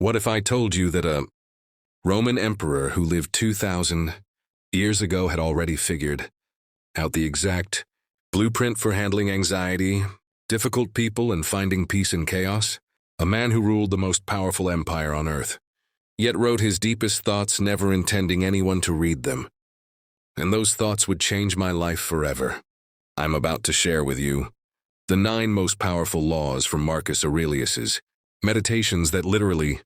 What if I told you that a Roman emperor who lived 2,000 years ago had already figured out the exact blueprint for handling anxiety, difficult people, and finding peace in chaos? A man who ruled the most powerful empire on earth, yet wrote his deepest thoughts, never intending anyone to read them. And those thoughts would change my life forever. I'm about to share with you the 9 most powerful laws from Marcus Aurelius's meditations that literally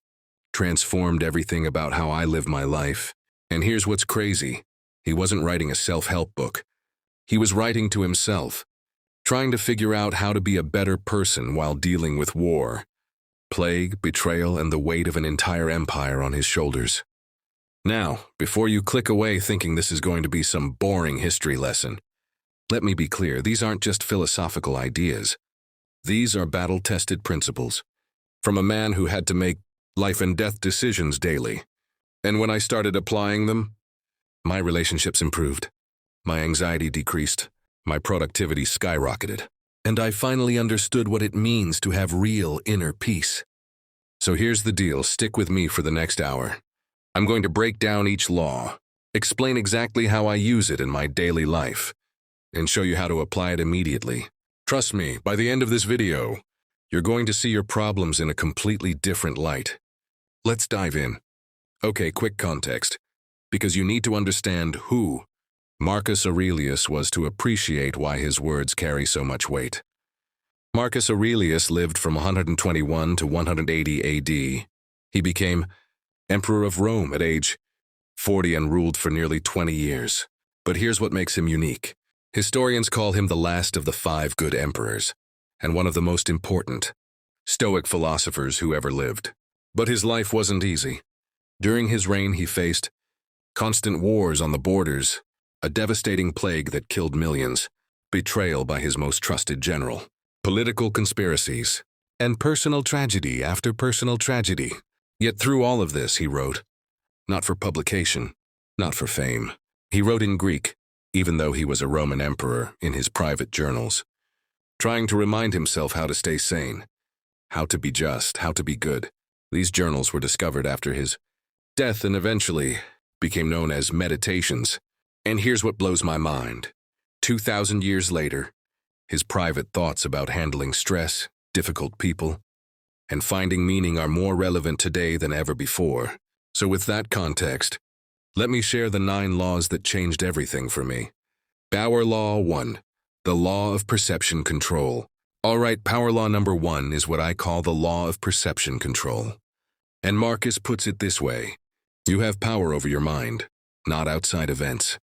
transformed everything about how I live my life. And here's what's crazy. He wasn't writing a self-help book. He was writing to himself, trying to figure out how to be a better person while dealing with war, plague, betrayal, and the weight of an entire empire on his shoulders. Now, before you click away thinking this is going to be some boring history lesson, let me be clear, these aren't just philosophical ideas. These are battle-tested principles from a man who had to make life and death decisions daily. And when I started applying them, my relationships improved, my anxiety decreased, my productivity skyrocketed, and I finally understood what it means to have real inner peace. So here's the deal, stick with me for the next hour. I'm going to break down each law, explain exactly how I use it in my daily life, and show you how to apply it immediately. Trust me, by the end of this video, you're going to see your problems in a completely different light. Let's dive in. Okay, quick context, because you need to understand who Marcus Aurelius was to appreciate why his words carry so much weight. Marcus Aurelius lived from 121 to 180 AD. He became Emperor of Rome at age 40 and ruled for nearly 20 years. But here's what makes him unique. Historians call him the last of the 5 good emperors, and one of the most important Stoic philosophers who ever lived. But his life wasn't easy. During his reign, he faced constant wars on the borders, a devastating plague that killed millions, betrayal by his most trusted general, political conspiracies, and personal tragedy after personal tragedy. Yet through all of this, he wrote, not for publication, not for fame. He wrote in Greek, even though he was a Roman emperor, in his private journals, trying to remind himself how to stay sane, how to be just, how to be good. These journals were discovered after his death and eventually became known as meditations. And here's what blows my mind. 2,000 years later, his private thoughts about handling stress, difficult people, and finding meaning are more relevant today than ever before. So with that context, let me share the 9 laws that changed everything for me. Power Law 1, the law of perception control. All right, power law number 1 is what I call the law of perception control. And Marcus puts it this way: you have power over your mind, not outside events.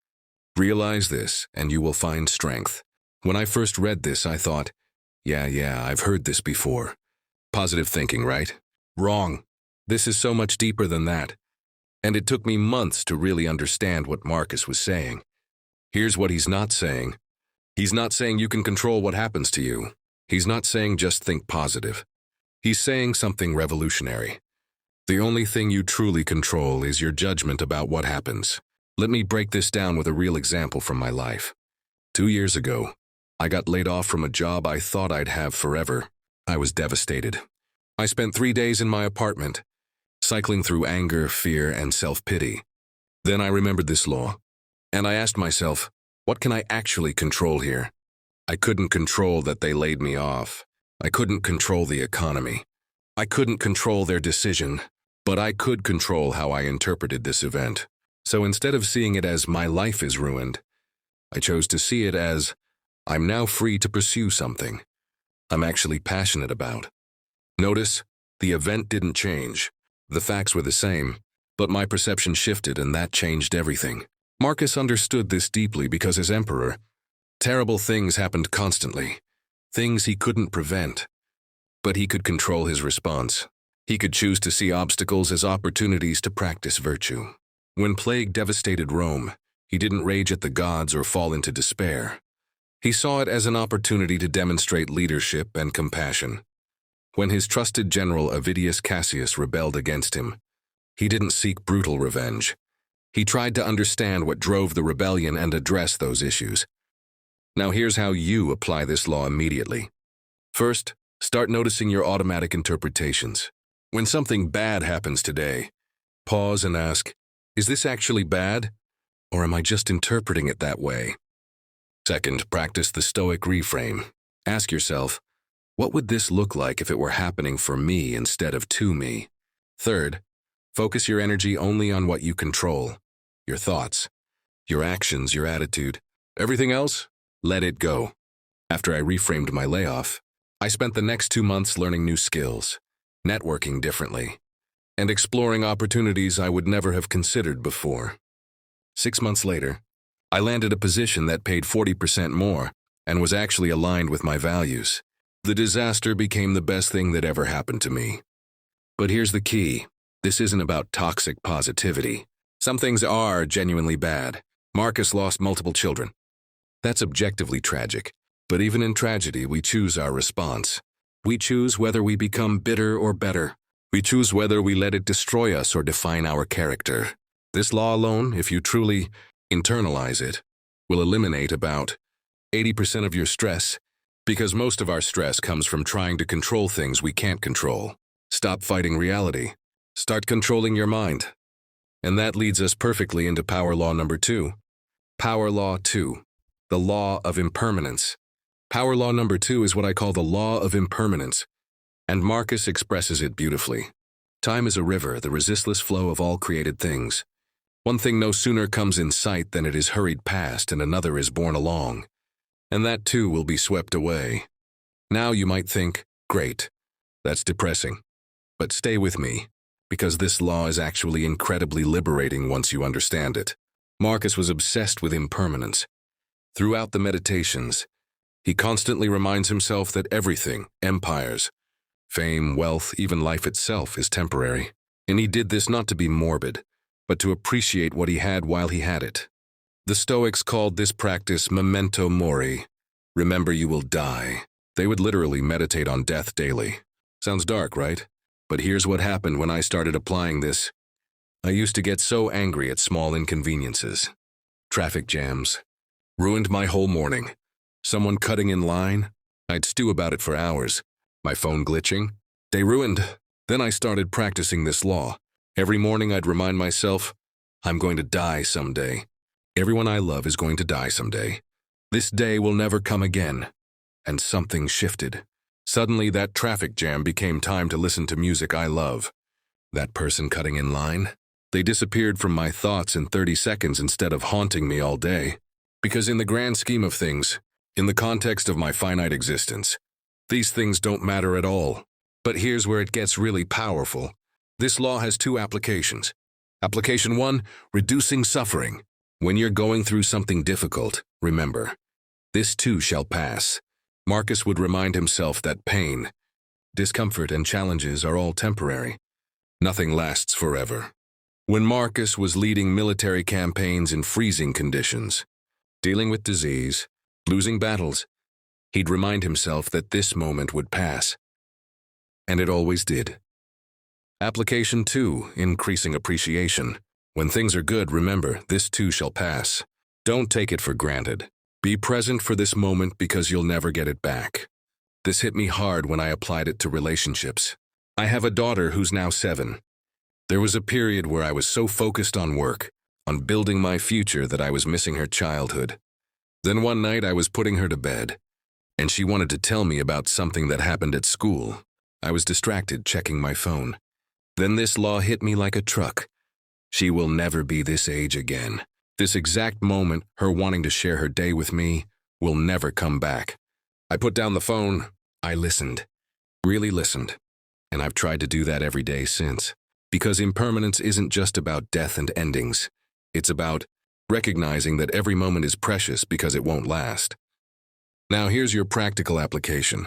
Realize this, and you will find strength. When I first read this, I thought, yeah, I've heard this before. Positive thinking, right? Wrong. This is so much deeper than that. And it took me months to really understand what Marcus was saying. Here's what he's not saying. He's not saying you can control what happens to you. He's not saying just think positive. He's saying something revolutionary. The only thing you truly control is your judgment about what happens. Let me break this down with a real example from my life. 2 years ago, I got laid off from a job I thought I'd have forever. I was devastated. I spent 3 days in my apartment, cycling through anger, fear, and self-pity. Then I remembered this law, and I asked myself, what can I actually control here? I couldn't control that they laid me off. I couldn't control the economy. I couldn't control their decision, but I could control how I interpreted this event. So instead of seeing it as my life is ruined, I chose to see it as I'm now free to pursue something I'm actually passionate about. Notice, the event didn't change. The facts were the same, but my perception shifted, and that changed everything. Marcus understood this deeply because as emperor, terrible things happened constantly, things he couldn't prevent. But he could control his response. He could choose to see obstacles as opportunities to practice virtue. When plague devastated Rome, he didn't rage at the gods or fall into despair. He saw it as an opportunity to demonstrate leadership and compassion. When his trusted general Avidius Cassius rebelled against him, he didn't seek brutal revenge. He tried to understand what drove the rebellion and address those issues. Now here's how you apply this law immediately. First, start noticing your automatic interpretations. When something bad happens today, pause and ask, is this actually bad? Or am I just interpreting it that way? Second, practice the Stoic reframe. Ask yourself, what would this look like if it were happening for me instead of to me? Third, focus your energy only on what you control. Your thoughts, your actions, your attitude. Everything else, let it go. After I reframed my layoff, I spent the next 2 months learning new skills, networking differently, and exploring opportunities I would never have considered before. 6 months later, I landed a position that paid 40% more and was actually aligned with my values. The disaster became the best thing that ever happened to me. But here's the key. This isn't about toxic positivity. Some things are genuinely bad. Marcus lost multiple children. That's objectively tragic. But even in tragedy, we choose our response. We choose whether we become bitter or better. We choose whether we let it destroy us or define our character. This law alone, if you truly internalize it, will eliminate about 80% of your stress, because most of our stress comes from trying to control things we can't control. Stop fighting reality. Start controlling your mind. And that leads us perfectly into power law number 2. Power law 2, the law of impermanence. Power law number 2 is what I call the law of impermanence, and Marcus expresses it beautifully. Time is a river, the resistless flow of all created things. One thing no sooner comes in sight than it is hurried past and another is borne along, and that too will be swept away. Now you might think, great, that's depressing. But stay with me, because this law is actually incredibly liberating once you understand it. Marcus was obsessed with impermanence. Throughout the meditations, he constantly reminds himself that everything, empires, fame, wealth, even life itself, is temporary. And he did this not to be morbid, but to appreciate what he had while he had it. The Stoics called this practice memento mori. Remember you will die. They would literally meditate on death daily. Sounds dark, right? But here's what happened when I started applying this. I used to get so angry at small inconveniences. Traffic jams ruined my whole morning. Someone cutting in line, I'd stew about it for hours. My phone glitching, they ruined. Then I started practicing this law. Every morning I'd remind myself, I'm going to die someday. Everyone I love is going to die someday. This day will never come again. And something shifted. Suddenly that traffic jam became time to listen to music I love. That person cutting in line, they disappeared from my thoughts in 30 seconds instead of haunting me all day. Because in the grand scheme of things, in the context of my finite existence, these things don't matter at all. But here's where it gets really powerful. This law has 2 applications. Application 1, reducing suffering. When you're going through something difficult, remember, this too shall pass. Marcus would remind himself that pain, discomfort, and challenges are all temporary. Nothing lasts forever. When Marcus was leading military campaigns in freezing conditions, dealing with disease, losing battles, he'd remind himself that this moment would pass. And it always did. Application 2, increasing appreciation. When things are good, remember, this too shall pass. Don't take it for granted. Be present for this moment because you'll never get it back. This hit me hard when I applied it to relationships. I have a daughter who's now 7. There was a period where I was so focused on work, on building my future, that I was missing her childhood. Then one night I was putting her to bed, and she wanted to tell me about something that happened at school. I was distracted checking my phone. Then this law hit me like a truck. She will never be this age again. This exact moment, her wanting to share her day with me, will never come back. I put down the phone. I listened. Really listened. And I've tried to do that every day since. Because impermanence isn't just about death and endings. It's about recognizing that every moment is precious because it won't last. Now here's your practical application.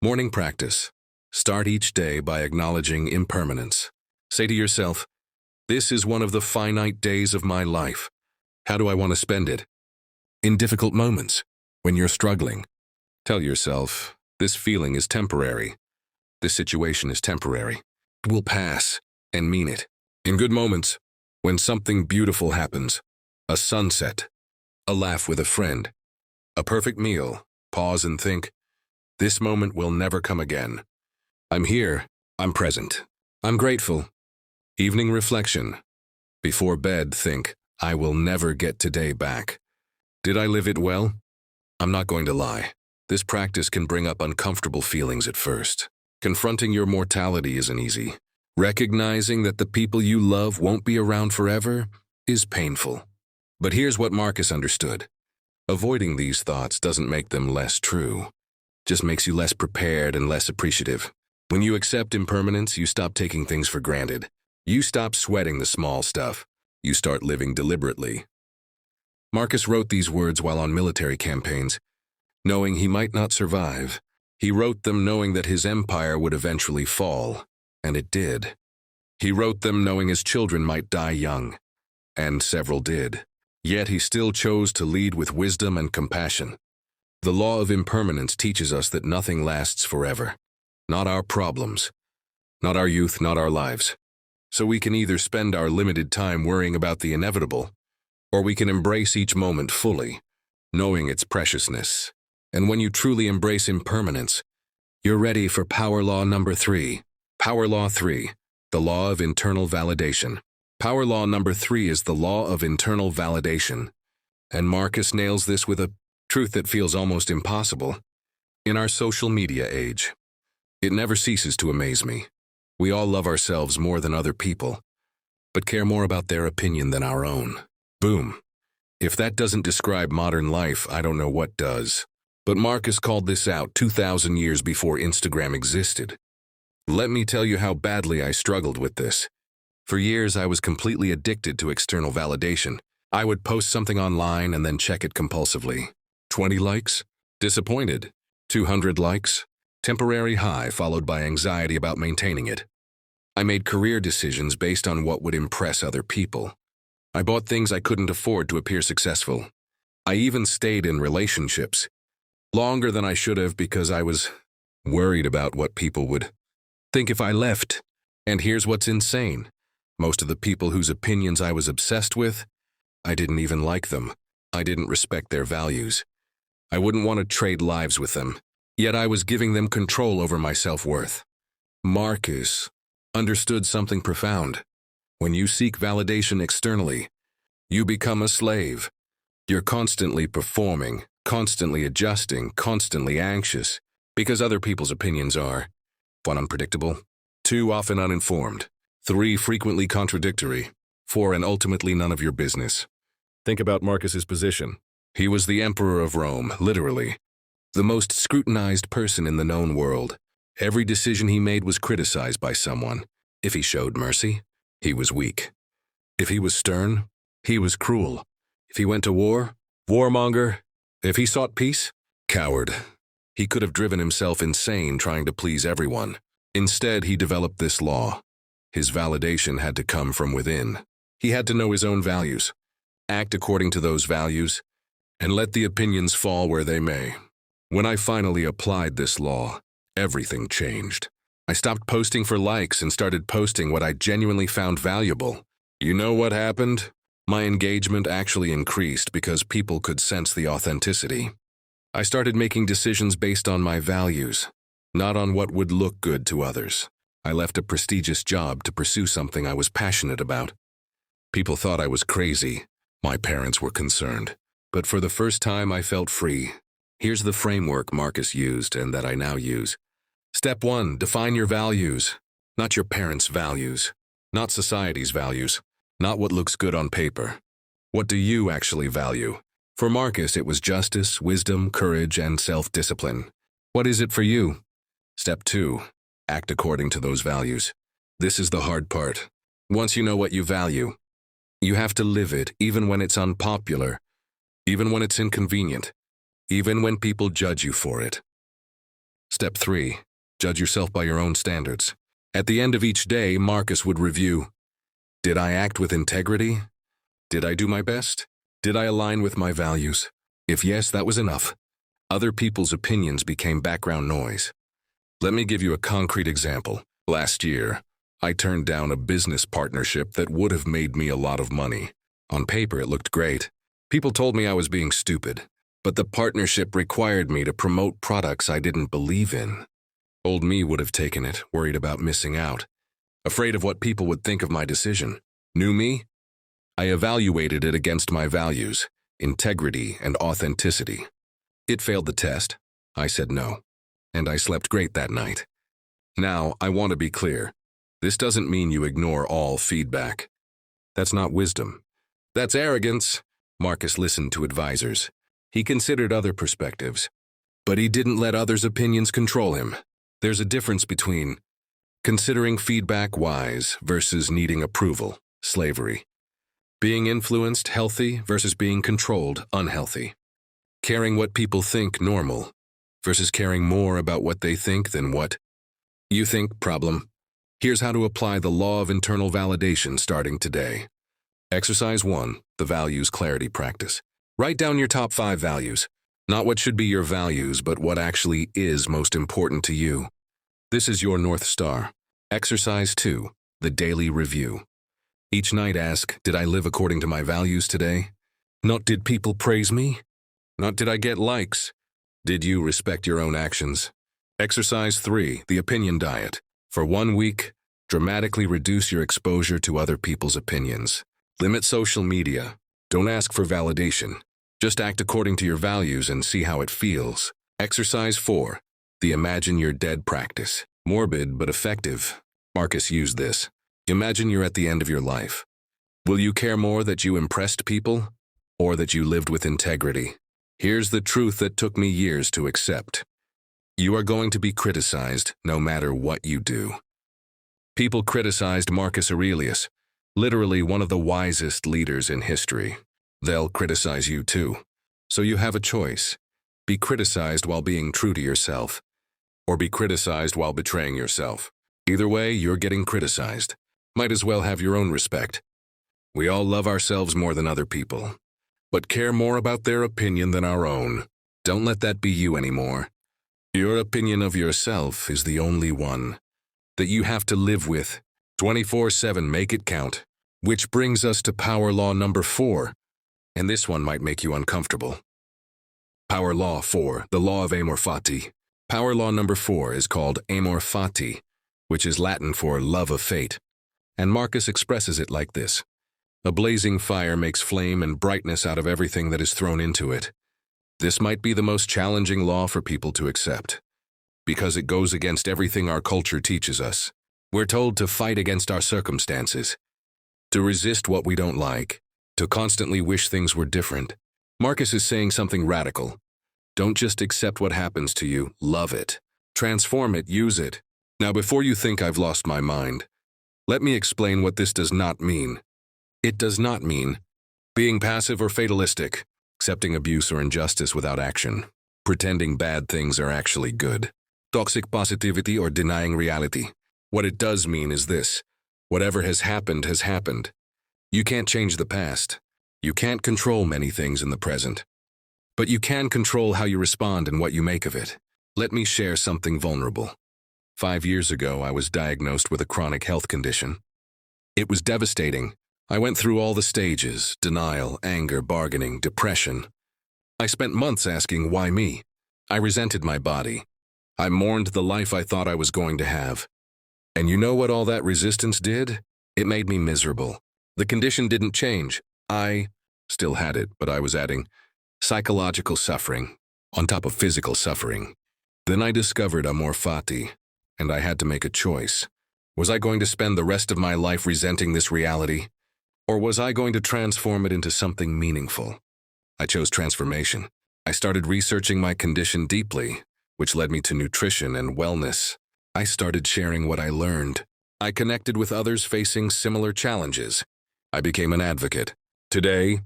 Morning practice. Start each day by acknowledging impermanence. Say to yourself, this is one of the finite days of my life. How do I want to spend it? In difficult moments, when you're struggling, tell yourself, this feeling is temporary. This situation is temporary. It will pass, and mean it. In good moments, when something beautiful happens, a sunset, a laugh with a friend, a perfect meal, pause and think, this moment will never come again. I'm here, I'm present. I'm grateful. Evening reflection. Before bed, think, I will never get today back. Did I live it well? I'm not going to lie. This practice can bring up uncomfortable feelings at first. Confronting your mortality isn't easy. Recognizing that the people you love won't be around forever is painful. But here's what Marcus understood. Avoiding these thoughts doesn't make them less true. Just makes you less prepared and less appreciative. When you accept impermanence, you stop taking things for granted. You stop sweating the small stuff. You start living deliberately. Marcus wrote these words while on military campaigns, knowing he might not survive. He wrote them knowing that his empire would eventually fall, and it did. He wrote them knowing his children might die young, and several did. Yet he still chose to lead with wisdom and compassion. The law of impermanence teaches us that nothing lasts forever. Not our problems, not our youth, not our lives. So we can either spend our limited time worrying about the inevitable, or we can embrace each moment fully, knowing its preciousness. And when you truly embrace impermanence, you're ready for power law number 3. Power law 3, the law of internal validation. Power law number 3 is the law of internal validation. And Marcus nails this with a truth that feels almost impossible. In our social media age, it never ceases to amaze me. We all love ourselves more than other people, but care more about their opinion than our own. Boom. If that doesn't describe modern life, I don't know what does. But Marcus called this out 2,000 years before Instagram existed. Let me tell you how badly I struggled with this. For years, I was completely addicted to external validation. I would post something online and then check it compulsively. 20 likes? Disappointed. 200 likes? Temporary high followed by anxiety about maintaining it. I made career decisions based on what would impress other people. I bought things I couldn't afford to appear successful. I even stayed in relationships longer than I should have because I was worried about what people would think if I left. And here's what's insane. Most of the people whose opinions I was obsessed with, I didn't even like them. I didn't respect their values. I wouldn't want to trade lives with them. Yet I was giving them control over my self-worth. Marcus understood something profound. When you seek validation externally, you become a slave. You're constantly performing, constantly adjusting, constantly anxious, because other people's opinions are 1. Unpredictable, 2. Often uninformed, 3. Frequently contradictory, 4. And ultimately none of your business. Think about Marcus's position. He was the emperor of Rome, literally. The most scrutinized person in the known world. Every decision he made was criticized by someone. If he showed mercy, he was weak. If he was stern, he was cruel. If he went to war, warmonger. If he sought peace, coward. He could have driven himself insane trying to please everyone. Instead, he developed this law. His validation had to come from within. He had to know his own values, act according to those values, and let the opinions fall where they may. When I finally applied this law, everything changed. I stopped posting for likes and started posting what I genuinely found valuable. You know what happened? My engagement actually increased because people could sense the authenticity. I started making decisions based on my values, not on what would look good to others. I left a prestigious job to pursue something I was passionate about. People thought I was crazy. My parents were concerned. But for the first time, I felt free. Here's the framework Marcus used and that I now use. Step 1, define your values. Not your parents' values. Not society's values. Not what looks good on paper. What do you actually value? For Marcus, it was justice, wisdom, courage, and self-discipline. What is it for you? Step 2, act according to those values. This is the hard part. Once you know what you value, you have to live it even when it's unpopular, even when it's inconvenient, even when people judge you for it. Step 3, judge yourself by your own standards. At the end of each day, Marcus would review, did I act with integrity? Did I do my best? Did I align with my values? If yes, that was enough. Other people's opinions became background noise. Let me give you a concrete example. Last year, I turned down a business partnership that would have made me a lot of money. On paper, it looked great. People told me I was being stupid, but the partnership required me to promote products I didn't believe in. Old me would have taken it, worried about missing out. afraid of what people would think of my decision. New me? I evaluated it against my values, integrity, and authenticity. It failed the test. I said no. And I slept great that night. Now, I want to be clear. This doesn't mean you ignore all feedback. That's not wisdom. That's arrogance. Marcus listened to advisors. He considered other perspectives. But he didn't let others' opinions control him. There's a difference between considering feedback wise versus needing approval, slavery. Being influenced, healthy, versus being controlled, unhealthy. Caring what people think, normal, versus caring more about what they think than what you think, problem. Here's how to apply the law of internal validation starting today. Exercise 1, the values clarity practice. Write down your top 5 values. Not what should be your values, but what actually is most important to you. This is your North Star. Exercise 2, the daily review. Each night ask, did I live according to my values today? Not did people praise me? Not did I get likes? Did you respect your own actions? Exercise 3, the opinion diet. For 1 week, dramatically reduce your exposure to other people's opinions. Limit social media. Don't ask for validation. Just act according to your values and see how it feels. Exercise 4, the imagine you're dead practice. Morbid but effective. Marcus used this. Imagine you're at the end of your life. Will you care more that you impressed people or that you lived with integrity? Here's the truth that took me years to accept. You are going to be criticized no matter what you do. People criticized Marcus Aurelius, literally one of the wisest leaders in history. They'll criticize you too. So you have a choice. Be criticized while being true to yourself, or be criticized while betraying yourself. Either way, you're getting criticized. Might as well have your own respect. We all love ourselves more than other people, but care more about their opinion than our own. Don't let that be you anymore. Your opinion of yourself is the only one that you have to live with 24/7. Make it count. Which brings us to power law number 4, and this one might make you uncomfortable. Power law 4, the law of amor fati. Power law number 4 is called amor fati, which is Latin for love of fate, and Marcus expresses it like this. A blazing fire makes flame and brightness out of everything that is thrown into it. This might be the most challenging law for people to accept, because it goes against everything our culture teaches us. We're told to fight against our circumstances, to resist what we don't like, to constantly wish things were different. Marcus is saying something radical. Don't just accept what happens to you, love it. Transform it, use it. Now before you think I've lost my mind, let me explain what this does not mean. It does not mean being passive or fatalistic, accepting abuse or injustice without action, pretending bad things are actually good, toxic positivity or denying reality. What it does mean is this: whatever has happened has happened. You can't change the past. You can't control many things in the present. But you can control how you respond and what you make of it. Let me share something vulnerable. 5 years ago, I was diagnosed with a chronic health condition. It was devastating. I went through all the stages: denial, anger, bargaining, depression. I spent months asking, why me? I resented my body. I mourned the life I thought I was going to have. And you know what all that resistance did? It made me miserable. The condition didn't change. I still had it, but I was adding psychological suffering on top of physical suffering. Then I discovered amor fati, and I had to make a choice. Was I going to spend the rest of my life resenting this reality? Or was I going to transform it into something meaningful? I chose transformation. I started researching my condition deeply, which led me to nutrition and wellness. I started sharing what I learned. I connected with others facing similar challenges. I became an advocate. Today,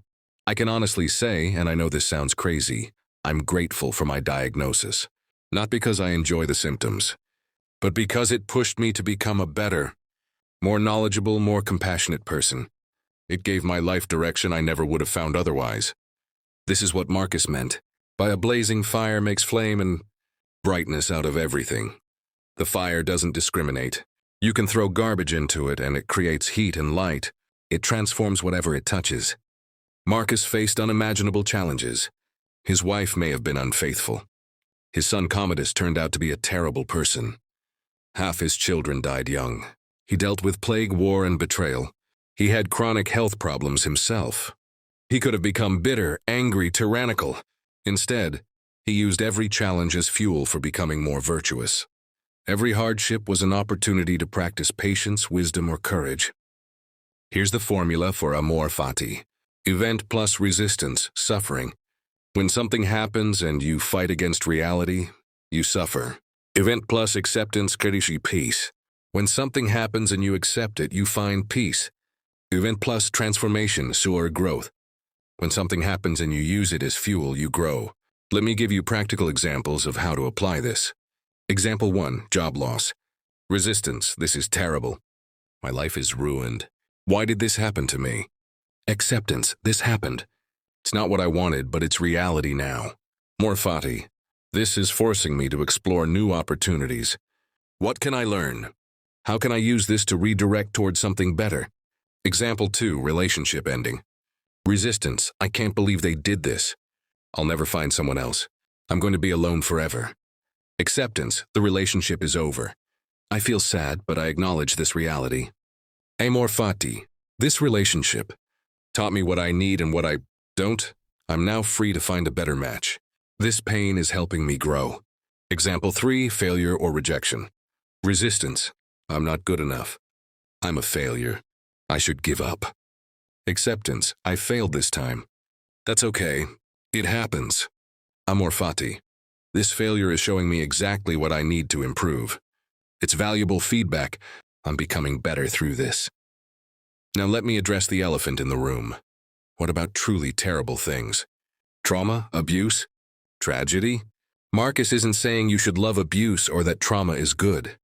I can honestly say, and I know this sounds crazy, I'm grateful for my diagnosis. Not because I enjoy the symptoms, but because it pushed me to become a better, more knowledgeable, more compassionate person. It gave my life direction I never would have found otherwise. This is what Marcus meant by a blazing fire makes flame and brightness out of everything. The fire doesn't discriminate. You can throw garbage into it and it creates heat and light. It transforms whatever it touches. Marcus faced unimaginable challenges. His wife may have been unfaithful. His son Commodus turned out to be a terrible person. Half his children died young. He dealt with plague, war, and betrayal. He had chronic health problems himself. He could have become bitter, angry, tyrannical. Instead, he used every challenge as fuel for becoming more virtuous. Every hardship was an opportunity to practice patience, wisdom, or courage. Here's the formula for amor fati. Event plus resistance, suffering. When something happens and you fight against reality, you suffer. Event plus acceptance, kerishi, peace. When something happens and you accept it, you find peace. Event plus transformation, sur growth. When something happens and you use it as fuel, you grow. Let me give you practical examples of how to apply this. Example 1, job loss. Resistance, this is terrible. My life is ruined. Why did this happen to me? Acceptance, this happened. It's not what I wanted, but it's reality now. Amor fati, this is forcing me to explore new opportunities. What can I learn? How can I use this to redirect towards something better? Example 2, relationship ending. Resistance, I can't believe they did this. I'll never find someone else. I'm going to be alone forever. Acceptance, the relationship is over. I feel sad, but I acknowledge this reality. Amor fati, this relationship taught me what I need and what I don't. I'm now free to find a better match. This pain is helping me grow. Example 3, failure or rejection. Resistance, I'm not good enough. I'm a failure. I should give up. Acceptance, I failed this time. That's okay. It happens. Amor fati, this failure is showing me exactly what I need to improve. It's valuable feedback. I'm becoming better through this. Now let me address the elephant in the room. What about truly terrible things? Trauma, abuse, tragedy? Marcus isn't saying you should love abuse or that trauma is good.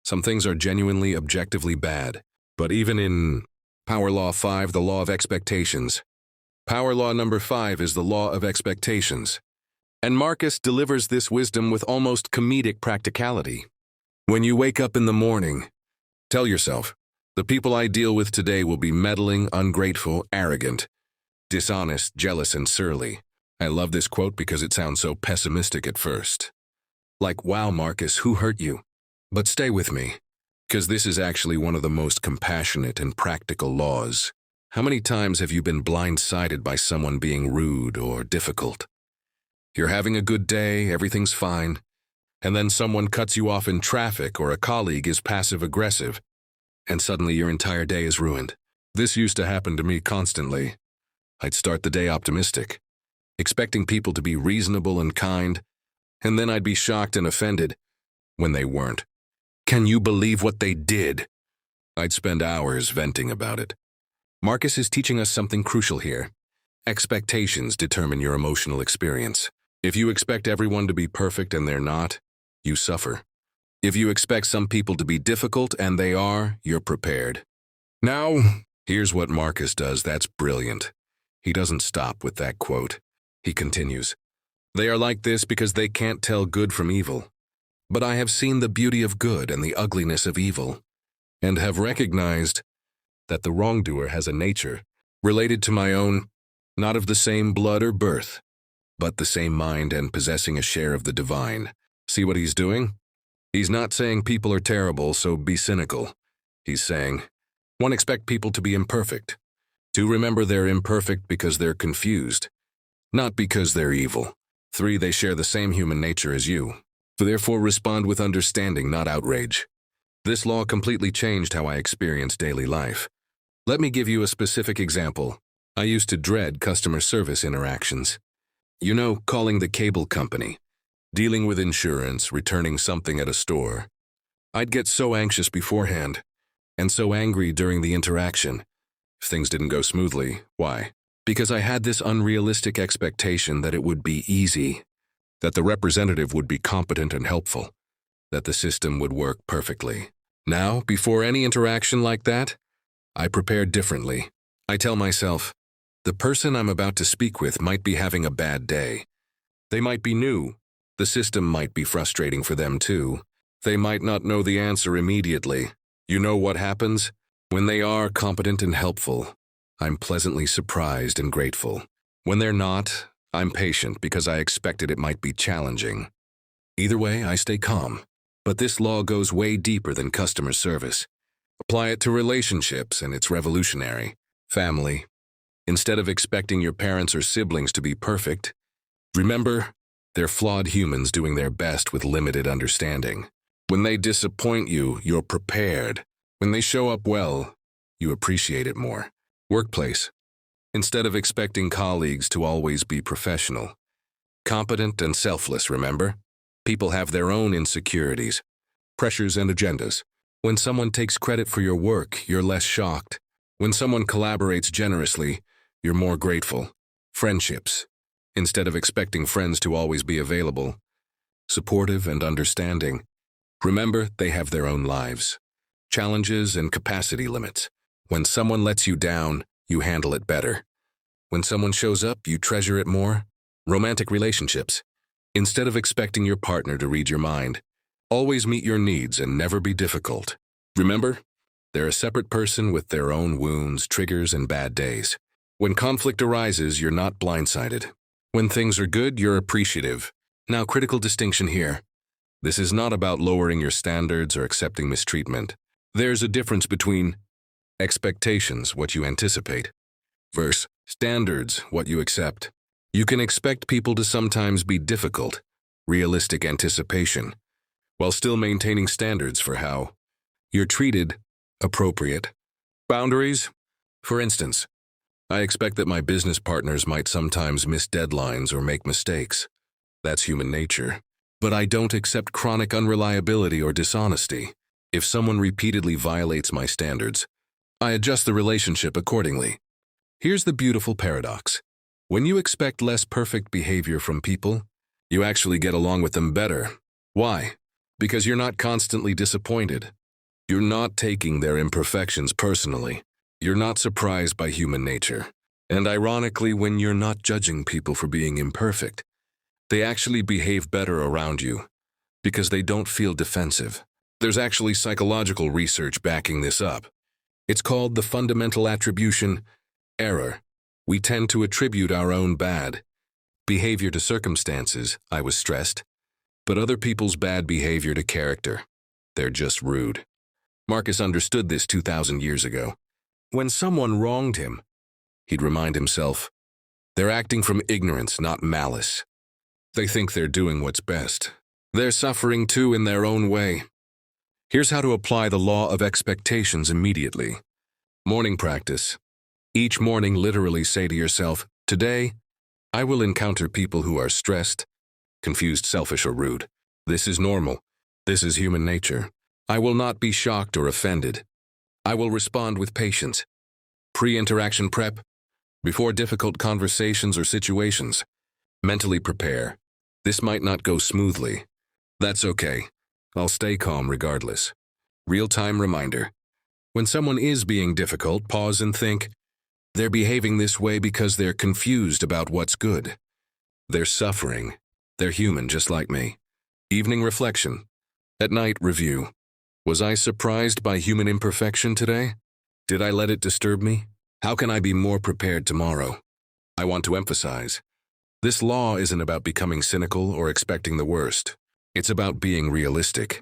Some things are genuinely, objectively bad. But even in Power Law 5, the law of expectations. Power Law number 5 is the law of expectations. And Marcus delivers this wisdom with almost comedic practicality. When you wake up in the morning, tell yourself, the people I deal with today will be meddling, ungrateful, arrogant, dishonest, jealous, and surly. I love this quote because it sounds so pessimistic at first. Like, wow, Marcus, who hurt you? But stay with me, because this is actually one of the most compassionate and practical laws. How many times have you been blindsided by someone being rude or difficult? You're having a good day, everything's fine, and then someone cuts you off in traffic or a colleague is passive-aggressive, and suddenly your entire day is ruined. This used to happen to me constantly. I'd start the day optimistic, expecting people to be reasonable and kind, and then I'd be shocked and offended when they weren't. Can you believe what they did? I'd spend hours venting about it. Marcus is teaching us something crucial here. Expectations determine your emotional experience. If you expect everyone to be perfect and they're not, you suffer. If you expect some people to be difficult and they are, you're prepared. Now, here's what Marcus does that's brilliant. He doesn't stop with that quote. He continues, "They are like this because they can't tell good from evil. But I have seen the beauty of good and the ugliness of evil, and have recognized that the wrongdoer has a nature related to my own, not of the same blood or birth, but the same mind and possessing a share of the divine." See what he's doing? He's not saying people are terrible, so be cynical. He's saying, 1, expect people to be imperfect. 2, remember they're imperfect because they're confused, not because they're evil. 3, they share the same human nature as you. Therefore, respond with understanding, not outrage. This law completely changed how I experience daily life. Let me give you a specific example. I used to dread customer service interactions. You know, calling the cable company, dealing with insurance, returning something at a store. I'd get so anxious beforehand, and so angry during the interaction. If things didn't go smoothly, why? Because I had this unrealistic expectation that it would be easy, that the representative would be competent and helpful, that the system would work perfectly. Now, before any interaction like that, I prepare differently. I tell myself, the person I'm about to speak with might be having a bad day. They might be new. The system might be frustrating for them too. They might not know the answer immediately. You know what happens? When they are competent and helpful, I'm pleasantly surprised and grateful. When they're not, I'm patient because I expected it might be challenging. Either way, I stay calm. But this law goes way deeper than customer service. Apply it to relationships, and it's revolutionary. Family. Instead of expecting your parents or siblings to be perfect, remember, they're flawed humans doing their best with limited understanding. When they disappoint you, you're prepared. When they show up well, you appreciate it more. Workplace. Instead of expecting colleagues to always be professional, competent and selfless, remember? People have their own insecurities, pressures, and agendas. When someone takes credit for your work, you're less shocked. When someone collaborates generously, you're more grateful. Friendships. Instead of expecting friends to always be available, supportive and understanding, remember they have their own lives, challenges, and capacity limits. When someone lets you down, you handle it better. When someone shows up, you treasure it more. Romantic relationships. Instead of expecting your partner to read your mind, always meet your needs and never be difficult. Remember, they're a separate person with their own wounds, triggers, and bad days. When conflict arises, you're not blindsided. When things are good, you're appreciative. Now, critical distinction here. This is not about lowering your standards or accepting mistreatment. There's a difference between expectations, what you anticipate, versus standards, what you accept. You can expect people to sometimes be difficult, realistic anticipation, while still maintaining standards for how you're treated, appropriate. Boundaries? For instance, I expect that my business partners might sometimes miss deadlines or make mistakes. That's human nature. But I don't accept chronic unreliability or dishonesty. If someone repeatedly violates my standards, I adjust the relationship accordingly. Here's the beautiful paradox. When you expect less perfect behavior from people, you actually get along with them better. Why? Because you're not constantly disappointed. You're not taking their imperfections personally. You're not surprised by human nature. And ironically, when you're not judging people for being imperfect, they actually behave better around you because they don't feel defensive. There's actually psychological research backing this up. It's called the fundamental attribution error. We tend to attribute our own bad behavior to circumstances, I was stressed, but other people's bad behavior to character. They're just rude. Marcus understood this 2,000 years ago. When someone wronged him, he'd remind himself, they're acting from ignorance, not malice. They think they're doing what's best. They're suffering too in their own way. Here's how to apply the law of expectations immediately. Morning practice. Each morning literally say to yourself, today, I will encounter people who are stressed, confused, selfish, or rude. This is normal. This is human nature. I will not be shocked or offended. I will respond with patience. Pre-interaction prep. Before difficult conversations or situations, mentally prepare. This might not go smoothly. That's okay. I'll stay calm regardless. Real-time reminder. When someone is being difficult, pause and think, they're behaving this way because they're confused about what's good. They're suffering. They're human just like me. Evening reflection. At night review. Was I surprised by human imperfection today? Did I let it disturb me? How can I be more prepared tomorrow? I want to emphasize, this law isn't about becoming cynical or expecting the worst. It's about being realistic,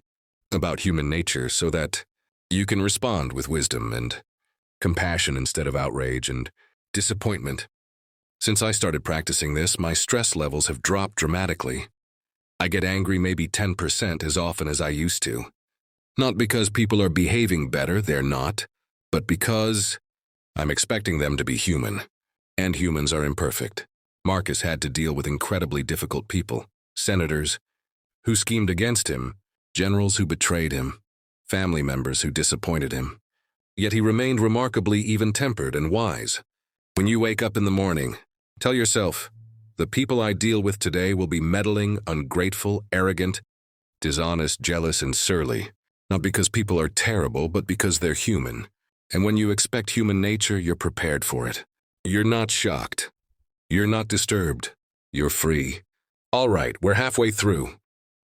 about human nature so that you can respond with wisdom and compassion instead of outrage and disappointment. Since I started practicing this, my stress levels have dropped dramatically. I get angry maybe 10% as often as I used to. Not because people are behaving better, they're not, but because I'm expecting them to be human, and humans are imperfect. Marcus had to deal with incredibly difficult people, senators who schemed against him, generals who betrayed him, family members who disappointed him. Yet he remained remarkably even-tempered and wise. When you wake up in the morning, tell yourself, the people I deal with today will be meddling, ungrateful, arrogant, dishonest, jealous, and surly. Not because people are terrible, but because they're human. And when you expect human nature, you're prepared for it. You're not shocked. You're not disturbed. You're free. All right, we're halfway through.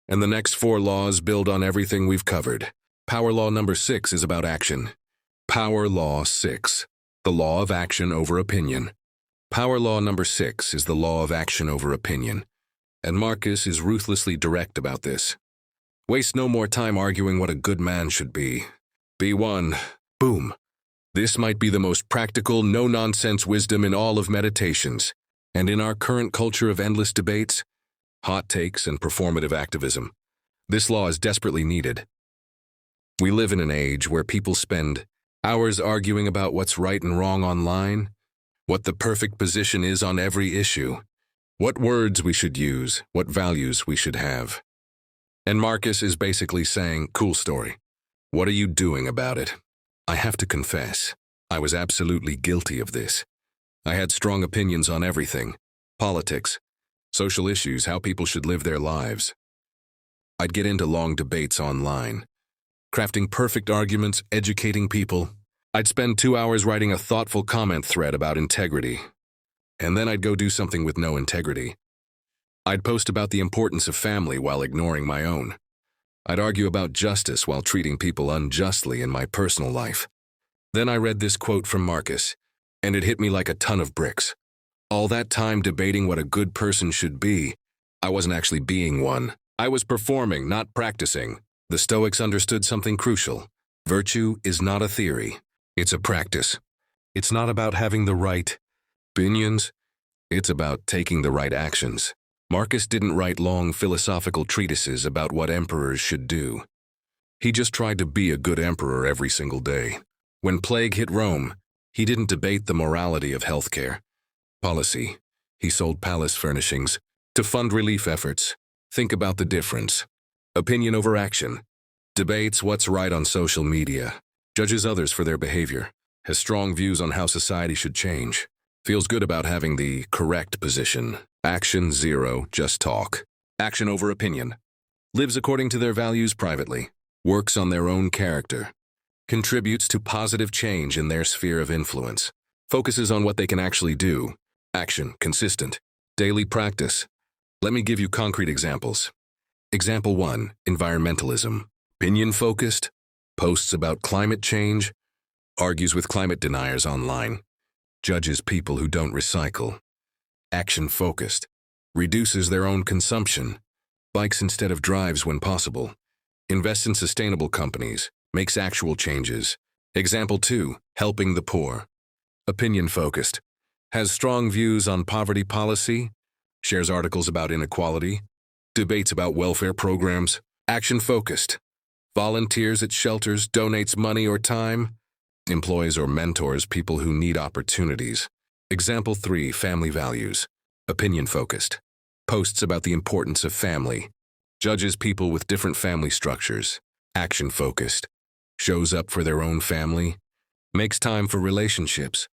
And the next 4 laws build on everything we've covered. Power law number 6 is about action. Power law 6, the law of action over opinion. Power law number 6 is the law of action over opinion. And Marcus is ruthlessly direct about this. Waste no more time arguing what a good man should be. B1. Boom. This might be the most practical, no-nonsense wisdom in all of meditations. And in our current culture of endless debates, hot takes, and performative activism, this law is desperately needed. We live in an age where people spend hours arguing about what's right and wrong online, what the perfect position is on every issue, what words we should use, what values we should have. And Marcus is basically saying, cool story. What are you doing about it? I have to confess, I was absolutely guilty of this. I had strong opinions on everything: politics, social issues, how people should live their lives. I'd get into long debates online, crafting perfect arguments, educating people. I'd spend 2 hours writing a thoughtful comment thread about integrity, and then I'd go do something with no integrity. I'd post about the importance of family while ignoring my own. I'd argue about justice while treating people unjustly in my personal life. Then I read this quote from Marcus, and it hit me like a ton of bricks. All that time debating what a good person should be, I wasn't actually being one. I was performing, not practicing. The Stoics understood something crucial. Virtue is not a theory. It's a practice. It's not about having the right opinions. It's about taking the right actions. Marcus didn't write long philosophical treatises about what emperors should do. He just tried to be a good emperor every single day. When plague hit Rome, he didn't debate the morality of healthcare policy. He sold palace furnishings to fund relief efforts. Think about the difference. Opinion over action. Debates what's right on social media. Judges others for their behavior. Has strong views on how society should change. Feels good about having the correct position. Action zero, just talk. Action over opinion. Lives according to their values privately. Works on their own character. Contributes to positive change in their sphere of influence. Focuses on what they can actually do. Action, consistent. Daily practice. Let me give you concrete examples. Example 1, environmentalism. Opinion-focused. Posts about climate change. Argues with climate deniers online. Judges people who don't recycle. Action-focused. Reduces their own consumption. Bikes instead of drives when possible. Invests in sustainable companies. Makes actual changes. Example 2, helping the poor. Opinion-focused. Has strong views on poverty policy. Shares articles about inequality. Debates about welfare programs. Action-focused. Volunteers at shelters, donates money or time. Employs or mentors people who need opportunities. Example 3, family values. Opinion-focused. Posts about the importance of family. Judges people with different family structures. Action-focused. Shows up for their own family. Makes time for relationships.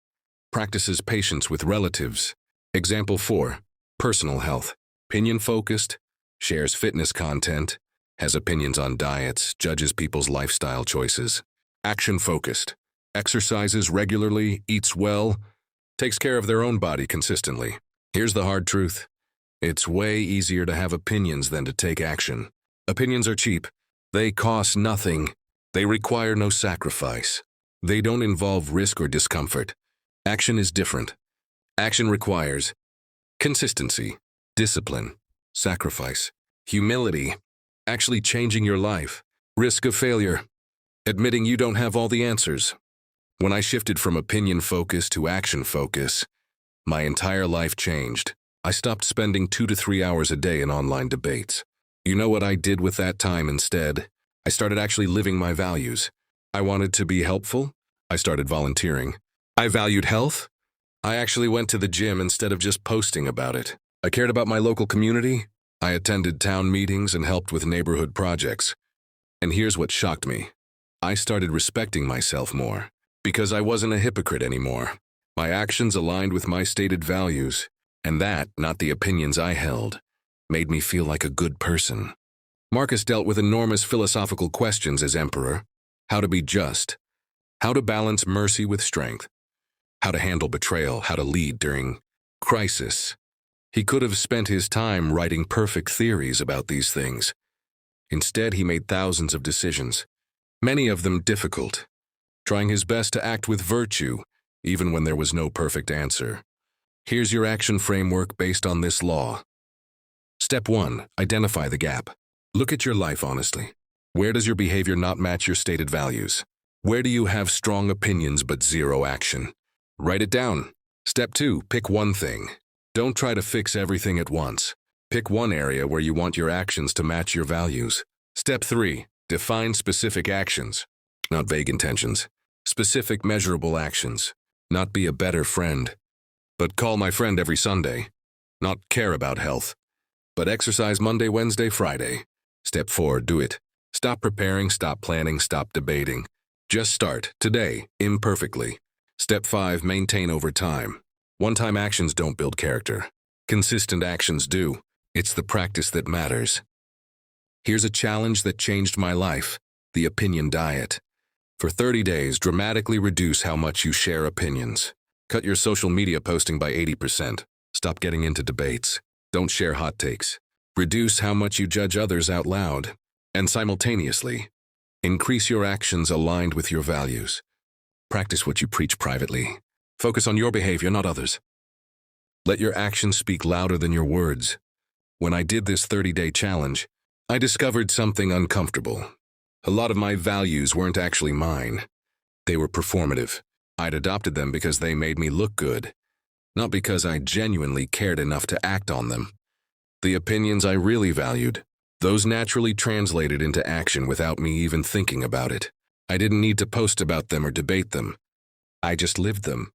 Practices patience with relatives. Example 4, personal health. Opinion-focused. Shares fitness content. Has opinions on diets. Judges people's lifestyle choices. Action-focused. Exercises regularly. Eats well. Takes care of their own body consistently. Here's the hard truth. It's way easier to have opinions than to take action. Opinions are cheap. They cost nothing. They require no sacrifice. They don't involve risk or discomfort. Action is different. Action requires consistency, discipline, sacrifice, humility, actually changing your life, risk of failure, admitting you don't have all the answers. When I shifted from opinion focus to action focus, my entire life changed. I stopped spending 2 to 3 hours a day in online debates. You know what I did with that time instead? I started actually living my values. I wanted to be helpful. I started volunteering. I valued health. I actually went to the gym instead of just posting about it. I cared about my local community. I attended town meetings and helped with neighborhood projects. And here's what shocked me. I started respecting myself more because I wasn't a hypocrite anymore. My actions aligned with my stated values, and that, not the opinions I held, made me feel like a good person. Marcus dealt with enormous philosophical questions as emperor: how to be just, how to balance mercy with strength, how to handle betrayal, how to lead during crisis. He could have spent his time writing perfect theories about these things. Instead, he made thousands of decisions, many of them difficult, trying his best to act with virtue, even when there was no perfect answer. Here's your action framework based on this law. Step 1, identify the gap. Look at your life honestly. Where does your behavior not match your stated values? Where do you have strong opinions but zero action? Write it down. Step 2, pick one thing. Don't try to fix everything at once. Pick one area where you want your actions to match your values. Step 3, define specific actions, not vague intentions. Specific, measurable actions. Not be a better friend, but call my friend every Sunday. Not care about health, but exercise Monday, Wednesday, Friday. Step 4, do it. Stop preparing, stop planning, stop debating. Just start, today, imperfectly. Step 5, maintain over time. One-time actions don't build character. Consistent actions do. It's the practice that matters. Here's a challenge that changed my life: the opinion diet. For 30 days, dramatically reduce how much you share opinions. Cut your social media posting by 80%. Stop getting into debates. Don't share hot takes. Reduce how much you judge others out loud. And simultaneously, increase your actions aligned with your values. Practice what you preach privately. Focus on your behavior, not others. Let your actions speak louder than your words. When I did this 30-day challenge, I discovered something uncomfortable. A lot of my values weren't actually mine. They were performative. I'd adopted them because they made me look good, not because I genuinely cared enough to act on them. The opinions I really valued, those naturally translated into action without me even thinking about it. I didn't need to post about them or debate them. I just lived them.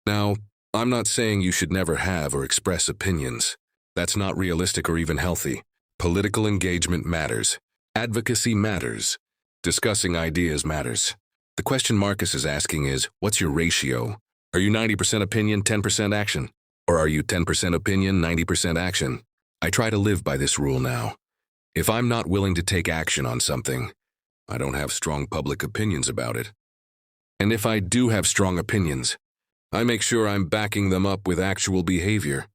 Now, I'm not saying you should never have or express opinions. That's not realistic or even healthy. Political engagement matters. Advocacy matters. Discussing ideas matters. The question Marcus is asking is, what's your ratio? Are you 90% opinion, 10% action? Or are you 10% opinion, 90% action? I try to live by this rule now. If I'm not willing to take action on something, I don't have strong public opinions about it. And if I do have strong opinions, I make sure I'm backing them up with actual behavior.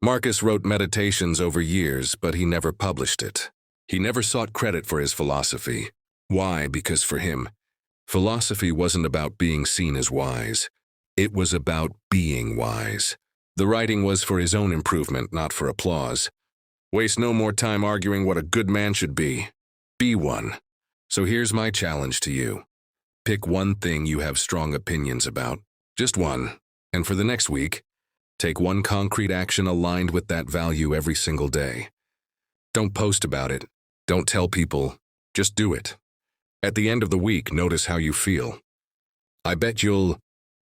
Marcus wrote Meditations over years, but he never published it. He never sought credit for his philosophy. Why? Because for him, philosophy wasn't about being seen as wise. It was about being wise. The writing was for his own improvement, not for applause. Waste no more time arguing what a good man should be. Be one. So here's my challenge to you. Pick one thing you have strong opinions about. Just one. And for the next week, take one concrete action aligned with that value every single day. Don't post about it. Don't tell people. Just do it. At the end of the week, notice how you feel. I bet you'll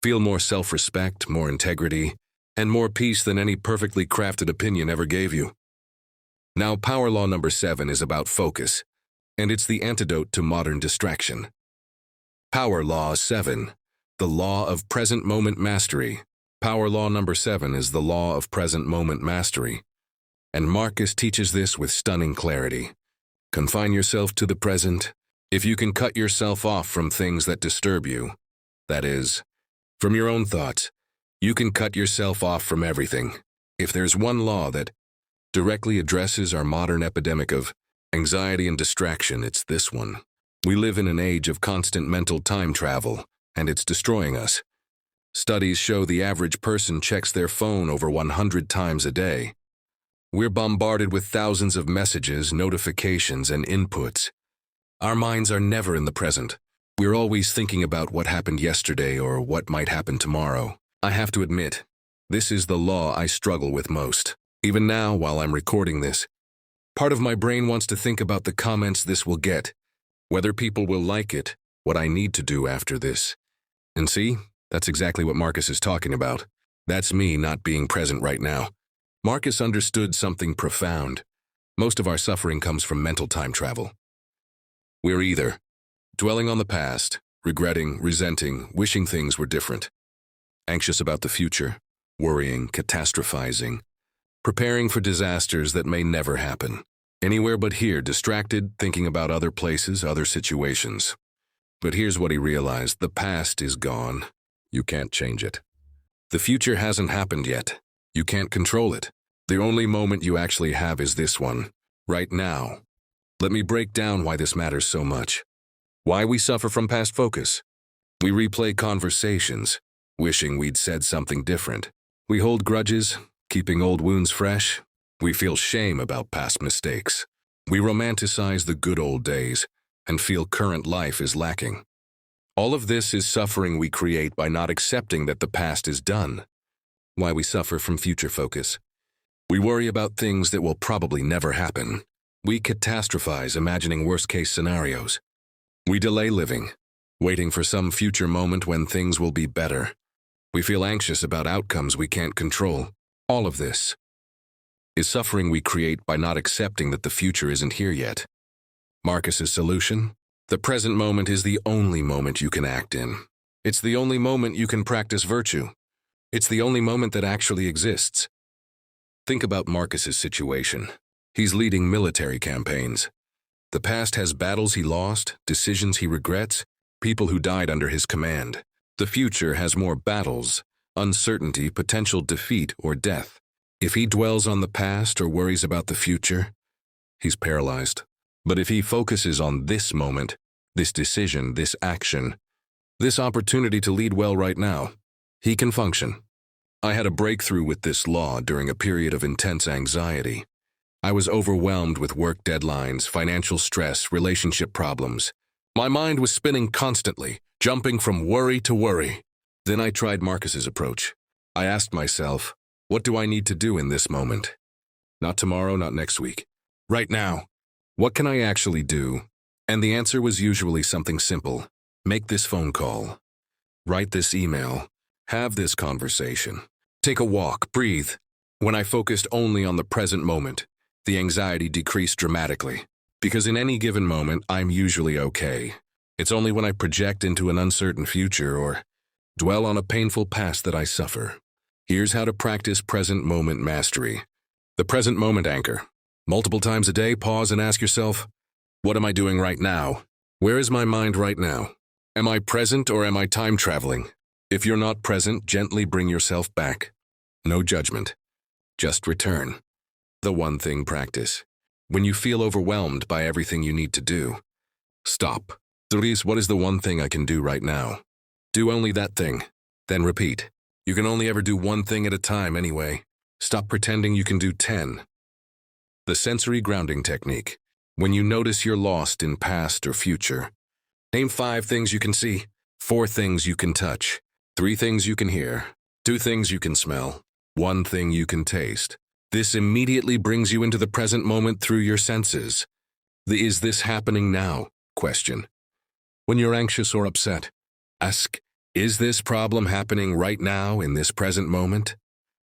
feel more self-respect, more integrity, and more peace than any perfectly crafted opinion ever gave you. Now, power law number 7 is about focus, and it's the antidote to modern distraction. Power law 7, the law of present moment mastery. Power law number 7 is the law of present moment mastery. And Marcus teaches this with stunning clarity. Confine yourself to the present. If you can cut yourself off from things that disturb you, that is, from your own thoughts, you can cut yourself off from everything. If there's one law that directly addresses our modern epidemic of anxiety and distraction, it's this one. We live in an age of constant mental time travel, and it's destroying us. Studies show the average person checks their phone over 100 times a day. We're bombarded with thousands of messages, notifications, and inputs. Our minds are never in the present. We're always thinking about what happened yesterday or what might happen tomorrow. I have to admit, this is the law I struggle with most. Even now, while I'm recording this, part of my brain wants to think about the comments this will get, whether people will like it, what I need to do after this. And see, that's exactly what Marcus is talking about. That's me not being present right now. Marcus understood something profound. Most of our suffering comes from mental time travel. We're either dwelling on the past, regretting, resenting, wishing things were different, anxious about the future, worrying, catastrophizing, preparing for disasters that may never happen. Anywhere but here, distracted, thinking about other places, other situations. But here's what he realized: the past is gone. You can't change it. The future hasn't happened yet. You can't control it. The only moment you actually have is this one, right now. Let me break down why this matters so much. Why we suffer from past focus. We replay conversations, wishing we'd said something different. We hold grudges, keeping old wounds fresh. We feel shame about past mistakes. We romanticize the good old days and feel current life is lacking. All of this is suffering we create by not accepting that the past is done. Why we suffer from future focus. We worry about things that will probably never happen. We catastrophize, imagining worst-case scenarios. We delay living, waiting for some future moment when things will be better. We feel anxious about outcomes we can't control. All of this is suffering we create by not accepting that the future isn't here yet. Marcus's solution? The present moment is the only moment you can act in. It's the only moment you can practice virtue. It's the only moment that actually exists. Think about Marcus's situation. He's leading military campaigns. The past has battles he lost, decisions he regrets, people who died under his command. The future has more battles, uncertainty, potential defeat, or death. If he dwells on the past or worries about the future, he's paralyzed. But if he focuses on this moment, this decision, this action, this opportunity to lead well right now, he can function. I had a breakthrough with this law during a period of intense anxiety. I was overwhelmed with work deadlines, financial stress, relationship problems. My mind was spinning constantly, jumping from worry to worry. Then I tried Marcus's approach. I asked myself, what do I need to do in this moment? Not tomorrow, not next week. Right now. What can I actually do? And the answer was usually something simple. Make this phone call. Write this email. Have this conversation. Take a walk, breathe. When I focused only on the present moment, the anxiety decreased dramatically. Because in any given moment, I'm usually okay. It's only when I project into an uncertain future or dwell on a painful past that I suffer. Here's how to practice present moment mastery. The present moment anchor. Multiple times a day, pause and ask yourself, what am I doing right now? Where is my mind right now? Am I present or am I time traveling? If you're not present, gently bring yourself back. No judgment. Just return. The one thing practice. When you feel overwhelmed by everything you need to do, stop. Therese, what is the one thing I can do right now? Do only that thing. Then repeat. You can only ever do one thing at a time anyway. Stop pretending you can do 10. The sensory grounding technique. When you notice you're lost in past or future, name 5 things you can see, 4 things you can touch, 3 things you can hear, 2 things you can smell, 1 thing you can taste. This immediately brings you into the present moment through your senses. The "is this happening now?" question. When you're anxious or upset, ask, is this problem happening right now in this present moment?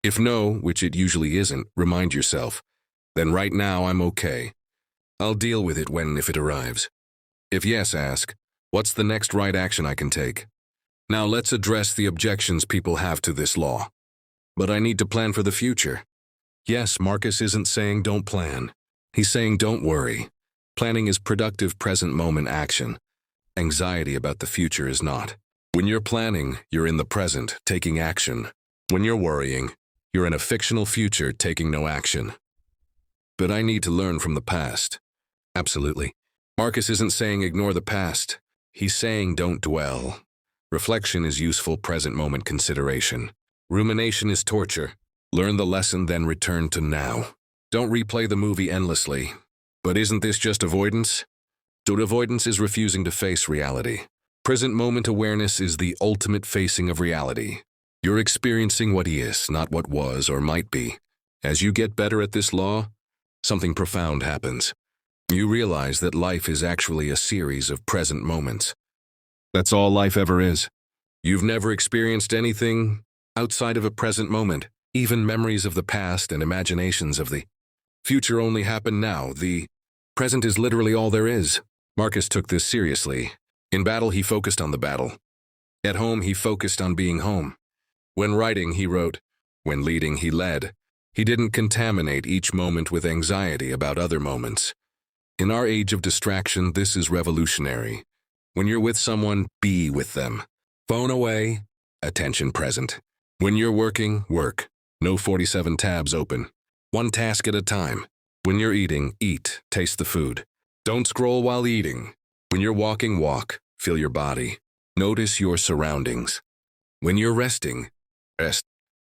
If no, which it usually isn't, remind yourself, then right now I'm okay. I'll deal with it if it arrives. If yes, ask, what's the next right action I can take? Now let's address the objections people have to this law. But I need to plan for the future. Yes, Marcus isn't saying don't plan. He's saying don't worry. Planning is productive present moment action. Anxiety about the future is not. When you're planning, you're in the present, taking action. When you're worrying, you're in a fictional future, taking no action. But I need to learn from the past. Absolutely. Marcus isn't saying ignore the past. He's saying don't dwell. Reflection is useful present moment consideration. Rumination is torture. Learn the lesson, then return to now. Don't replay the movie endlessly. But isn't this just avoidance? So avoidance is refusing to face reality. Present moment awareness is the ultimate facing of reality. You're experiencing what is, not what was or might be. As you get better at this law, something profound happens. You realize that life is actually a series of present moments. That's all life ever is. You've never experienced anything outside of a present moment. Even memories of the past and imaginations of the future only happen now. The present is literally all there is. Marcus took this seriously. In battle, he focused on the battle. At home, he focused on being home. When writing, he wrote. When leading, he led. He didn't contaminate each moment with anxiety about other moments. In our age of distraction, this is revolutionary. When you're with someone, be with them. Phone away, attention present. When you're working, work. No 47 tabs open. One task at a time. When you're eating, eat, taste the food. Don't scroll while eating. When you're walking, walk, feel your body. Notice your surroundings. When you're resting, rest.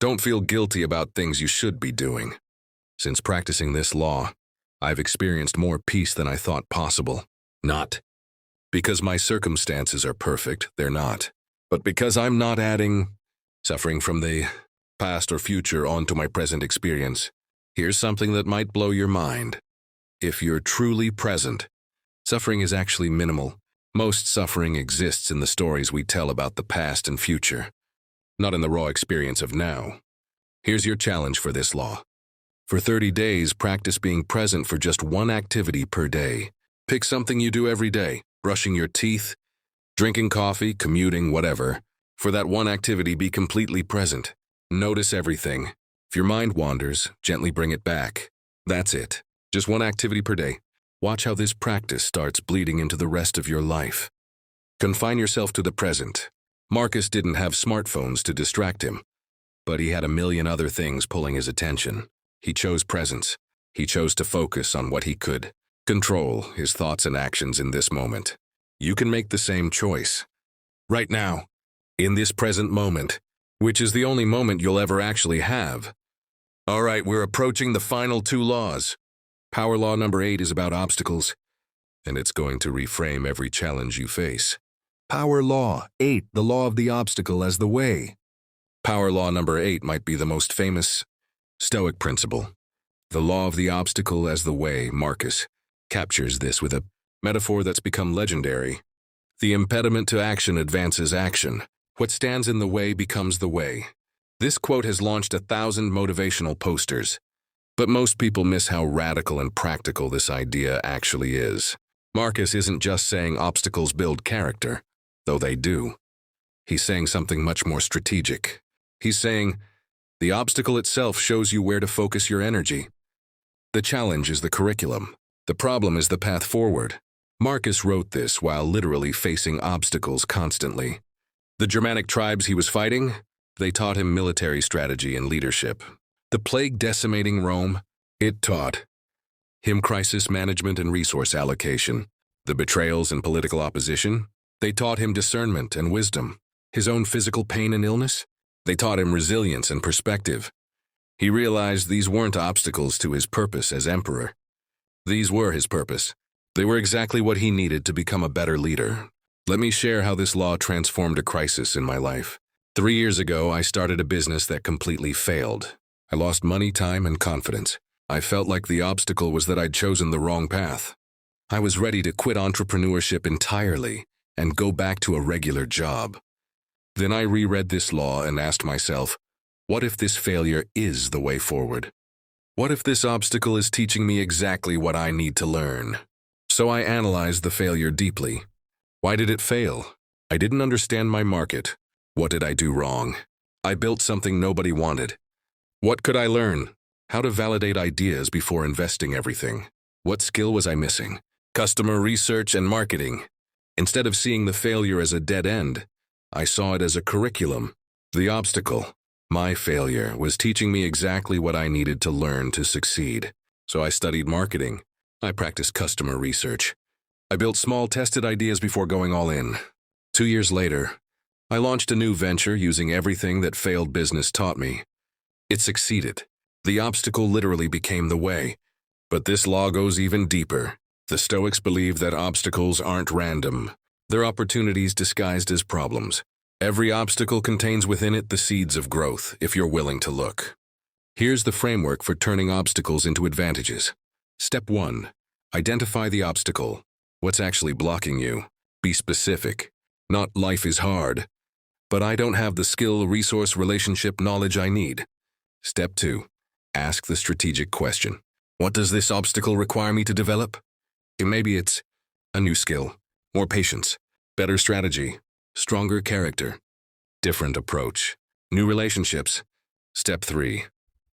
Don't feel guilty about things you should be doing. Since practicing this law, I've experienced more peace than I thought possible. Not Because my circumstances are perfect, they're not. But because I'm not adding suffering from the past or future onto my present experience, here's something that might blow your mind. If you're truly present, suffering is actually minimal. Most suffering exists in the stories we tell about the past and future, not in the raw experience of now. Here's your challenge for this law. For 30 days, practice being present for just one activity per day. Pick something you do every day, brushing your teeth, drinking coffee, commuting, whatever. For that one activity, be completely present. Notice everything. If your mind wanders, gently bring it back. That's it. Just one activity per day. Watch how this practice starts bleeding into the rest of your life. Confine yourself to the present. Marcus didn't have smartphones to distract him, but he had a million other things pulling his attention. He chose presence. He chose to focus on what he could control, his thoughts and actions in this moment. You can make the same choice. Right now, in this present moment, which is the only moment you'll ever actually have. All right, we're approaching the final 2 laws. Power law number 8 is about obstacles, and it's going to reframe every challenge you face. Power law 8, the law of the obstacle as the way. Power law number 8 might be the most famous Stoic principle. The law of the obstacle as the way. Marcus captures this with a metaphor that's become legendary. The impediment to action advances action. What stands in the way becomes the way. This quote has launched 1,000 motivational posters. But most people miss how radical and practical this idea actually is. Marcus isn't just saying obstacles build character, though they do. He's saying something much more strategic. He's saying, the obstacle itself shows you where to focus your energy. The challenge is the curriculum. The problem is the path forward. Marcus wrote this while literally facing obstacles constantly. The Germanic tribes he was fighting, they taught him military strategy and leadership. The plague decimating Rome, it taught him crisis management and resource allocation. The betrayals and political opposition, they taught him discernment and wisdom. His own physical pain and illness, they taught him resilience and perspective. He realized these weren't obstacles to his purpose as emperor. These were his purpose. They were exactly what he needed to become a better leader. Let me share how this law transformed a crisis in my life. 3 years ago, I started a business that completely failed. I lost money, time, and confidence. I felt like the obstacle was that I'd chosen the wrong path. I was ready to quit entrepreneurship entirely and go back to a regular job. Then I reread this law and asked myself, what if this failure is the way forward? What if this obstacle is teaching me exactly what I need to learn? So I analyzed the failure deeply. Why did it fail? I didn't understand my market. What did I do wrong? I built something nobody wanted. What could I learn? How to validate ideas before investing everything. What skill was I missing? Customer research and marketing. Instead of seeing the failure as a dead end, I saw it as a curriculum. The obstacle, my failure, was teaching me exactly what I needed to learn to succeed. So I studied marketing. I practiced customer research. I built small tested ideas before going all in. 2 years later, I launched a new venture using everything that failed business taught me. It succeeded. The obstacle literally became the way. But this law goes even deeper. The Stoics believe that obstacles aren't random. They're opportunities disguised as problems. Every obstacle contains within it the seeds of growth, if you're willing to look. Here's the framework for turning obstacles into advantages. Step 1. Identify the obstacle. What's actually blocking you? Be specific. Not life is hard, but I don't have the skill, resource, relationship, knowledge I need. Step 2. Ask the strategic question. What does this obstacle require me to develop? Maybe it's a new skill, more patience, better strategy, stronger character, different approach, new relationships. Step 3.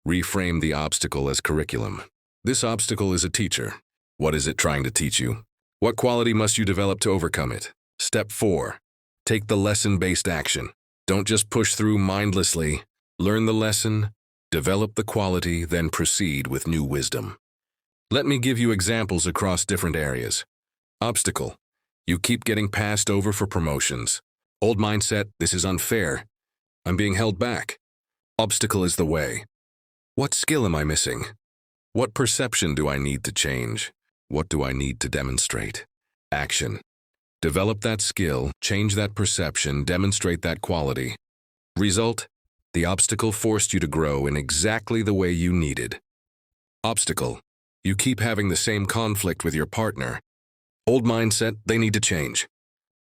Reframe the obstacle as curriculum. This obstacle is a teacher. What is it trying to teach you? What quality must you develop to overcome it? Step 4. Take the lesson-based action. Don't just push through mindlessly. Learn the lesson, develop the quality, then proceed with new wisdom. Let me give you examples across different areas. Obstacle. You keep getting passed over for promotions. Old mindset, this is unfair. I'm being held back. Obstacle is the way. What skill am I missing? What perception do I need to change? What do I need to demonstrate? Action. Develop that skill, change that perception, demonstrate that quality. Result: the obstacle forced you to grow in exactly the way you needed. Obstacle: you keep having the same conflict with your partner. Old mindset: they need to change.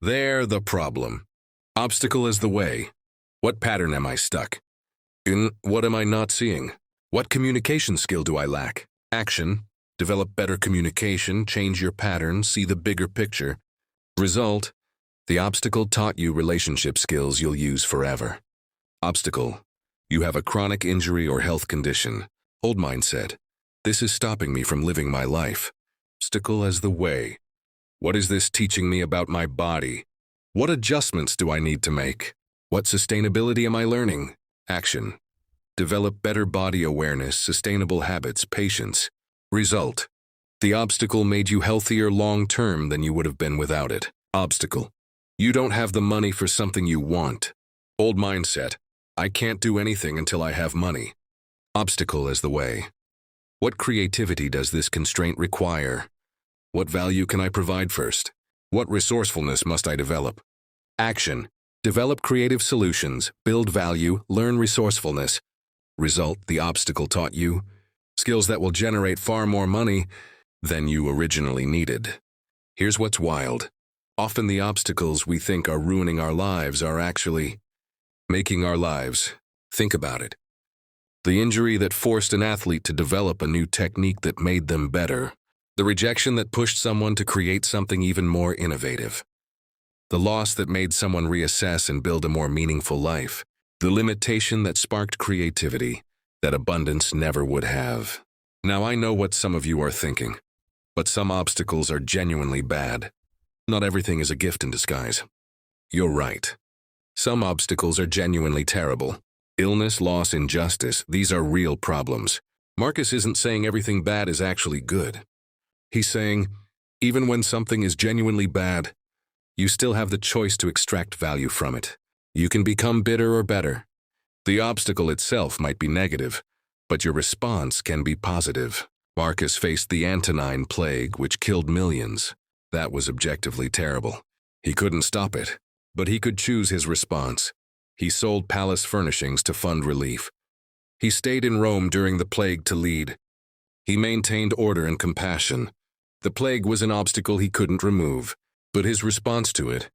They're the problem. Obstacle is the way. What pattern am I stuck in? What am I not seeing? What communication skill do I lack? Action: develop better communication, change your pattern, see the bigger picture. Result: the obstacle taught you relationship skills you'll use forever. Obstacle: you have a chronic injury or health condition. Old mindset: this is stopping me from living my life. Obstacle as the way. What is this teaching me about my body? What adjustments do I need to make? What sustainability am I learning? Action: develop better body awareness, sustainable habits, patience. Result: the obstacle made you healthier long-term than you would have been without it. Obstacle: you don't have the money for something you want. Old mindset: I can't do anything until I have money. Obstacle as the way. What creativity does this constraint require? What value can I provide first? What resourcefulness must I develop? Action: develop creative solutions, build value, learn resourcefulness. Result: the obstacle taught you skills that will generate far more money than you originally needed. Here's what's wild. Often the obstacles we think are ruining our lives are actually making our lives. Think about it. The injury that forced an athlete to develop a new technique that made them better. The rejection that pushed someone to create something even more innovative. The loss that made someone reassess and build a more meaningful life. The limitation that sparked creativity that abundance never would have. Now I know what some of you are thinking, but some obstacles are genuinely bad. Not everything is a gift in disguise. You're right. Some obstacles are genuinely terrible. Illness, loss, injustice, these are real problems. Marcus isn't saying everything bad is actually good. He's saying, even when something is genuinely bad, you still have the choice to extract value from it. You can become bitter or better. The obstacle itself might be negative, but your response can be positive. Marcus faced the Antonine Plague, which killed millions. That was objectively terrible. He couldn't stop it, but he could choose his response. He sold palace furnishings to fund relief. He stayed in Rome during the plague to lead. He maintained order and compassion. The plague was an obstacle he couldn't remove, but his response to it,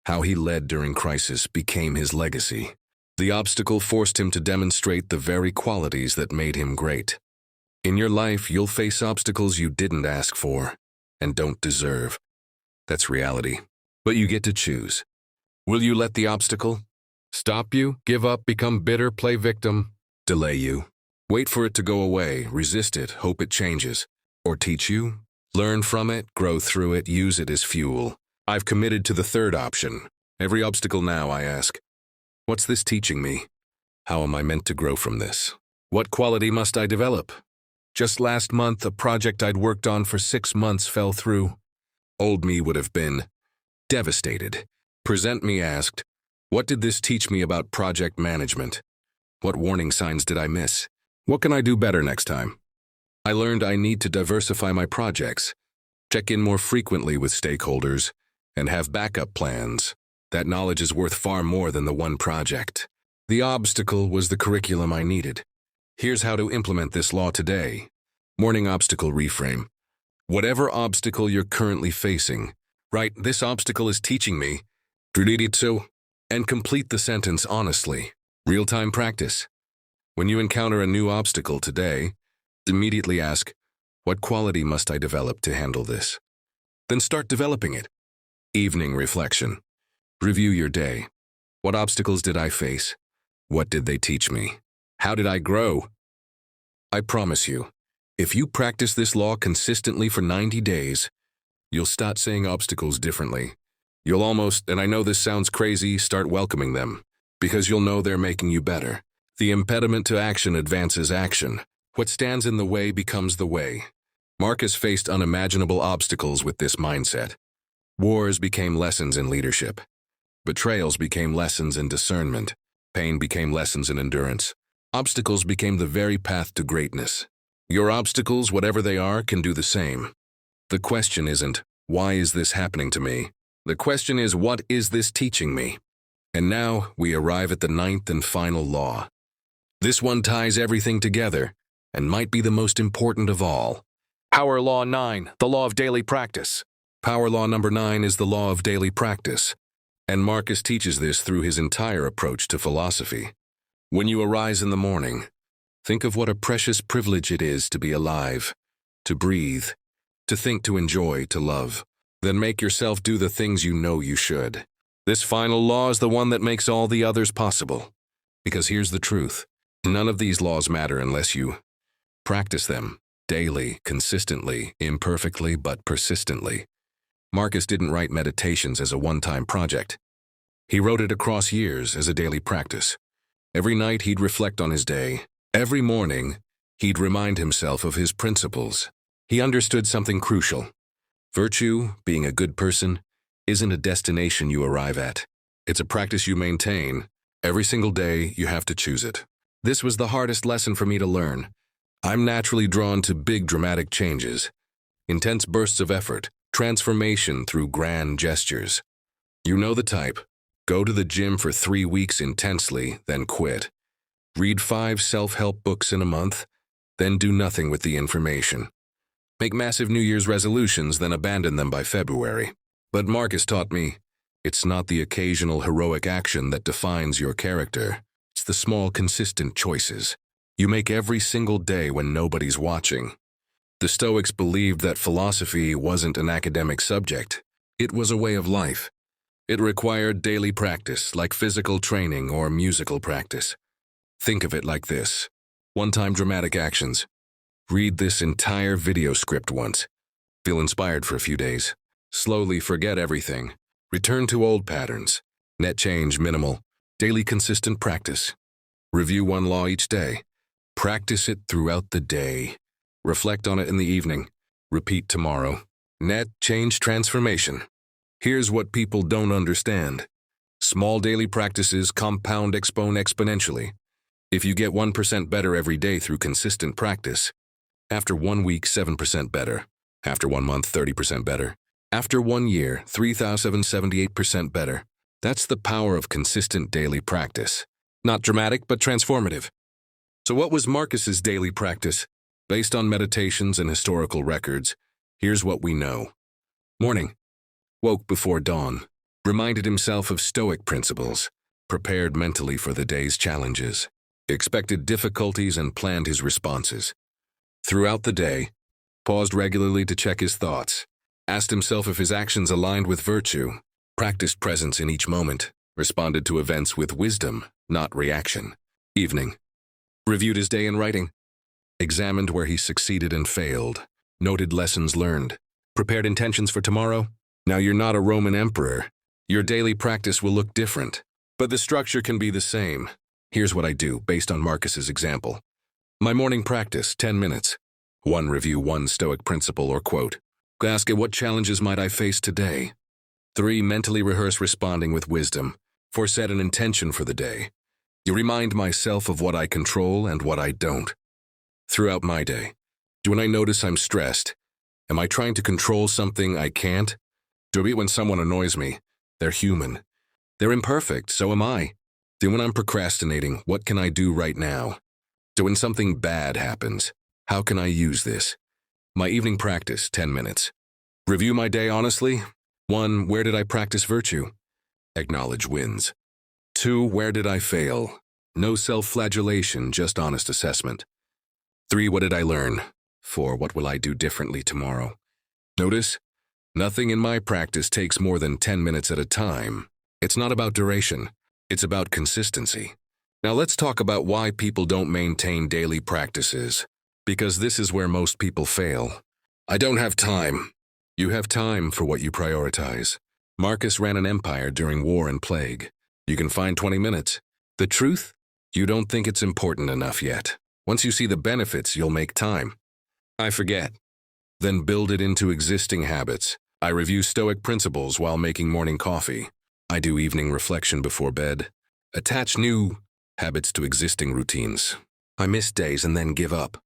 how he led during crisis, became his legacy. The obstacle forced him to demonstrate the very qualities that made him great. In your life, you'll face obstacles you didn't ask for and don't deserve. That's reality. But you get to choose. Will you let the obstacle stop you, give up, become bitter, play victim, delay you? Wait for it to go away, resist it, hope it changes. Or teach you? Learn from it, grow through it, use it as fuel. I've committed to the third option. Every obstacle now, I ask, what's this teaching me? How am I meant to grow from this? What quality must I develop? Just last month, a project I'd worked on for 6 months fell through. Old me would have been devastated. Present me asked, what did this teach me about project management? What warning signs did I miss? What can I do better next time? I learned I need to diversify my projects, check in more frequently with stakeholders, and have backup plans. That knowledge is worth far more than the one project. The obstacle was the curriculum I needed. Here's how to implement this law today. Morning obstacle reframe. Whatever obstacle you're currently facing, write, this obstacle is teaching me, and complete the sentence honestly. Real-time practice. When you encounter a new obstacle today, immediately ask, what quality must I develop to handle this? Then start developing it. Evening reflection. Review your day. What obstacles did I face? What did they teach me? How did I grow? I promise you, if you practice this law consistently for 90 days, you'll start seeing obstacles differently. You'll almost, and I know this sounds crazy, start welcoming them, because you'll know they're making you better. The impediment to action advances action. What stands in the way becomes the way. Marcus faced unimaginable obstacles with this mindset. Wars became lessons in leadership. Betrayals became lessons in discernment. Pain became lessons in endurance. Obstacles became the very path to greatness. Your obstacles, whatever they are, can do the same. The question isn't, why is this happening to me? The question is, what is this teaching me? And now we arrive at the ninth and final law. This one ties everything together and might be the most important of all. Power Law 9, the law of daily practice. Power Law number 9 is the law of daily practice, and Marcus teaches this through his entire approach to philosophy. When you arise in the morning, think of what a precious privilege it is to be alive, to breathe, to think, to enjoy, to love. Then make yourself do the things you know you should. This final law is the one that makes all the others possible. Because here's the truth. None of these laws matter unless you practice them daily, consistently, imperfectly, but persistently. Marcus didn't write meditations as a one-time project. He wrote it across years as a daily practice. Every night he'd reflect on his day. Every morning, he'd remind himself of his principles. He understood something crucial. Virtue, being a good person, isn't a destination you arrive at. It's a practice you maintain. Every single day, you have to choose it. This was the hardest lesson for me to learn. I'm naturally drawn to big dramatic changes, intense bursts of effort, transformation through grand gestures. You know the type. Go to the gym for 3 weeks intensely, then quit. Read 5 self-help books in a month, then do nothing with the information. Make massive New Year's resolutions, then abandon them by February. But Marcus taught me, it's not the occasional heroic action that defines your character. It's the small, consistent choices you make every single day when nobody's watching. The Stoics believed that philosophy wasn't an academic subject. It was a way of life. It required daily practice, like physical training or musical practice. Think of it like this. One-time dramatic actions. Read this entire video script once. Feel inspired for a few days. Slowly forget everything. Return to old patterns. Net change minimal. Daily consistent practice. Review one law each day. Practice it throughout the day. Reflect on it in the evening. Repeat tomorrow. Net change transformation. Here's what people don't understand. Small daily practices compound exponentially. If you get 1% better every day through consistent practice, after 1 week, 7% better. After 1 month, 30% better. After 1 year, 3,778% better. That's the power of consistent daily practice. Not dramatic, but transformative. So what was Marcus's daily practice? Based on meditations and historical records, here's what we know. Morning. Woke before dawn. Reminded himself of Stoic principles. Prepared mentally for the day's challenges. Expected difficulties and planned his responses. Throughout the day, paused regularly to check his thoughts. Asked himself if his actions aligned with virtue. Practiced presence in each moment. Responded to events with wisdom, not reaction. Evening. Reviewed his day in writing. Examined where he succeeded and failed. Noted lessons learned. Prepared intentions for tomorrow. Now you're not a Roman emperor. Your daily practice will look different, but the structure can be the same. Here's what I do based on Marcus's example. My morning practice, 10 minutes. 1. Review one Stoic principle or quote. Ask it, what challenges might I face today? 3. Mentally rehearse responding with wisdom. 4. Set an intention for the day. You remind myself of what I control and what I don't. Throughout my day, when I notice I'm stressed, am I trying to control something I can't? Do it when someone annoys me. They're human. They're imperfect, so am I. Then when I'm procrastinating, what can I do right now? So when something bad happens, how can I use this? My evening practice, 10 minutes. Review my day honestly. 1. Where did I practice virtue? Acknowledge wins. 2. Where did I fail? No self-flagellation, just honest assessment. 3. What did I learn? 4. What will I do differently tomorrow? Notice, nothing in my practice takes more than 10 minutes at a time. It's not about duration. It's about consistency. Now let's talk about why people don't maintain daily practices. Because this is where most people fail. I don't have time. You have time for what you prioritize. Marcus ran an empire during war and plague. You can find 20 minutes. The truth? You don't think it's important enough yet. Once you see the benefits, you'll make time. I forget. Then build it into existing habits. I review Stoic principles while making morning coffee. I do evening reflection before bed. Attach new habits to existing routines. I miss days and then give up.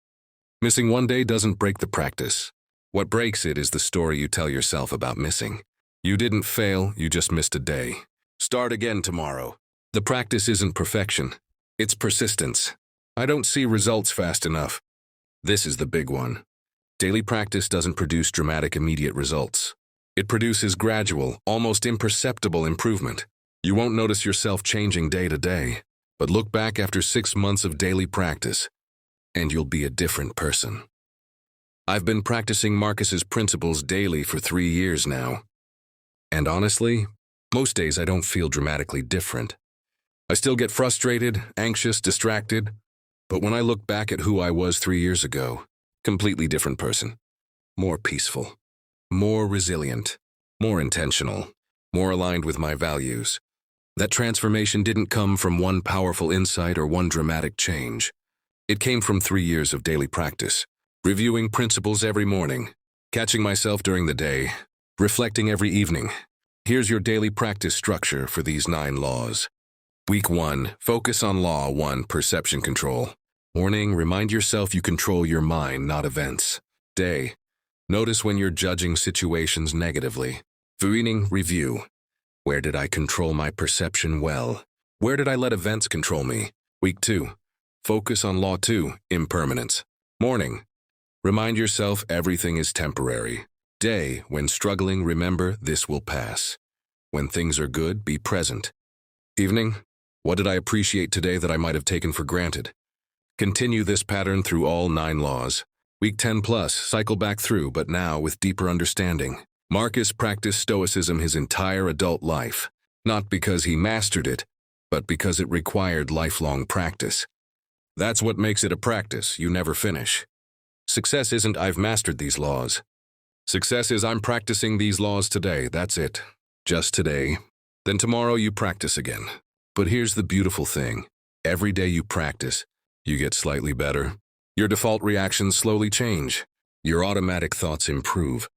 Missing one day doesn't break the practice. What breaks it is the story you tell yourself about missing. You didn't fail, you just missed a day. Start again tomorrow. The practice isn't perfection, it's persistence. I don't see results fast enough. This is the big one. Daily practice doesn't produce dramatic immediate results. It produces gradual, almost imperceptible improvement. You won't notice yourself changing day to day, but look back after 6 months of daily practice, and you'll be a different person. I've been practicing Marcus's principles daily for 3 years now. And honestly, most days I don't feel dramatically different. I still get frustrated, anxious, distracted, but when I look back at who I was 3 years ago, completely different person. More peaceful, more resilient, more intentional, more aligned with my values. That transformation didn't come from one powerful insight or one dramatic change. It came from 3 years of daily practice, reviewing principles every morning, catching myself during the day, reflecting every evening. Here's your daily practice structure for these 9 laws. Week 1, focus on Law 1, perception control. Morning, remind yourself you control your mind, not events. Day, notice when you're judging situations negatively. Evening, review. Where did I control my perception well? Where did I let events control me? Week 2, focus on Law 2, impermanence. Morning, remind yourself everything is temporary. Day, when struggling, remember this will pass. When things are good, be present. Evening, what did I appreciate today that I might have taken for granted? Continue this pattern through all 9 laws. Week 10 plus, cycle back through, but now with deeper understanding. Marcus practiced Stoicism his entire adult life, not because he mastered it, but because it required lifelong practice. That's what makes it a practice you never finish. Success isn't I've mastered these laws. Success is I'm practicing these laws today, that's it. Just today. Then tomorrow you practice again. But here's the beautiful thing. Every day you practice, you get slightly better. Your default reactions slowly change. Your automatic thoughts improve.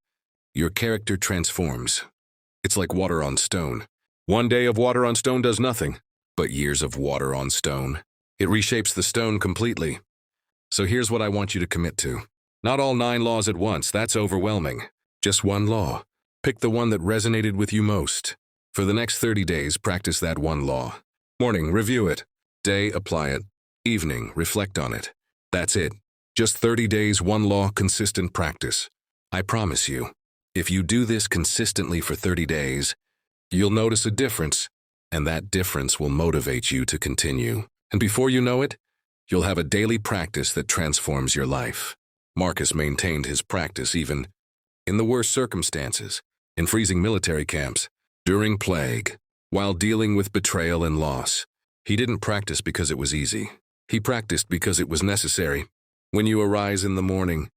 Your character transforms. It's like water on stone. One day of water on stone does nothing, but years of water on stone. It reshapes the stone completely. So here's what I want you to commit to. Not all 9 laws at once, that's overwhelming. Just one law. Pick the one that resonated with you most. For the next 30 days, practice that one law. Morning, review it. Day, apply it. Evening, reflect on it. That's it. Just 30 days, one law, consistent practice. I promise you, if you do this consistently for 30 days, you'll notice a difference, and that difference will motivate you to continue. And before you know it, you'll have a daily practice that transforms your life. Marcus maintained his practice even in the worst circumstances, in freezing military camps, during plague, while dealing with betrayal and loss. He didn't practice because it was easy. He practiced because it was necessary. When you arise in the morning,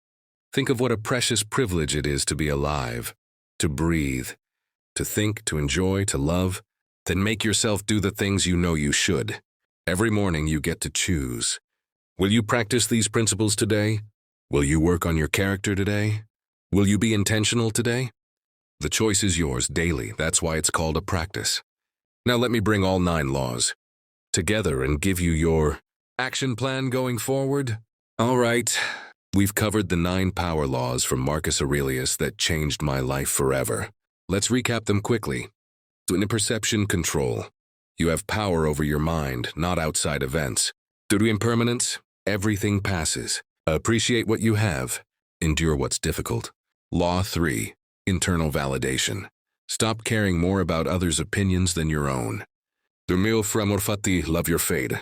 think of what a precious privilege it is to be alive, to breathe, to think, to enjoy, to love. Then make yourself do the things you know you should. Every morning you get to choose. Will you practice these principles today? Will you work on your character today? Will you be intentional today? The choice is yours daily. That's why it's called a practice. Now let me bring all 9 laws together and give you your action plan going forward. All right, we've covered the 9 power laws from Marcus Aurelius that changed my life forever. Let's recap them quickly. In perception control, you have power over your mind, not outside events. Through impermanence, everything passes. Appreciate what you have. Endure what's difficult. Law 3, internal validation. Stop caring more about others' opinions than your own. Dormir framor fati, love your fate.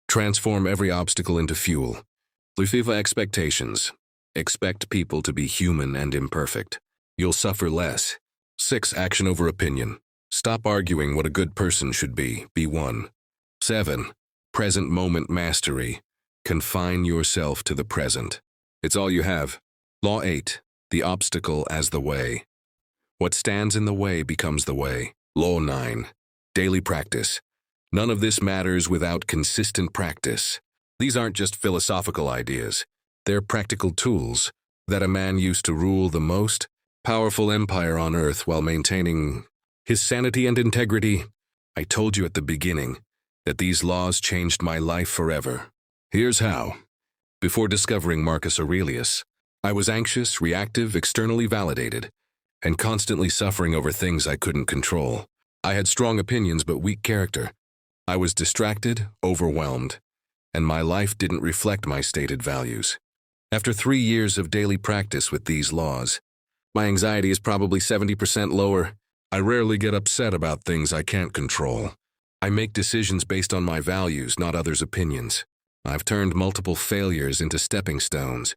Transform every obstacle into fuel. Lucifa expectations. Expect people to be human and imperfect. You'll suffer less. 6, action over opinion. Stop arguing what a good person should be. Be one. 7, present moment mastery. Confine yourself to the present. It's all you have. Law 8, the obstacle as the way. What stands in the way becomes the way. Law 9, daily practice. None of this matters without consistent practice. These aren't just philosophical ideas. They're practical tools that a man used to rule the most powerful empire on earth while maintaining his sanity and integrity. I told you at the beginning that these laws changed my life forever. Here's how. Before discovering Marcus Aurelius, I was anxious, reactive, externally validated. and constantly suffering over things I couldn't control. I had strong opinions but weak character. I was distracted, overwhelmed, and my life didn't reflect my stated values. After 3 years of daily practice with these laws, my anxiety is probably 70% lower. I rarely get upset about things I can't control. I make decisions based on my values, not others' opinions. I've turned multiple failures into stepping stones.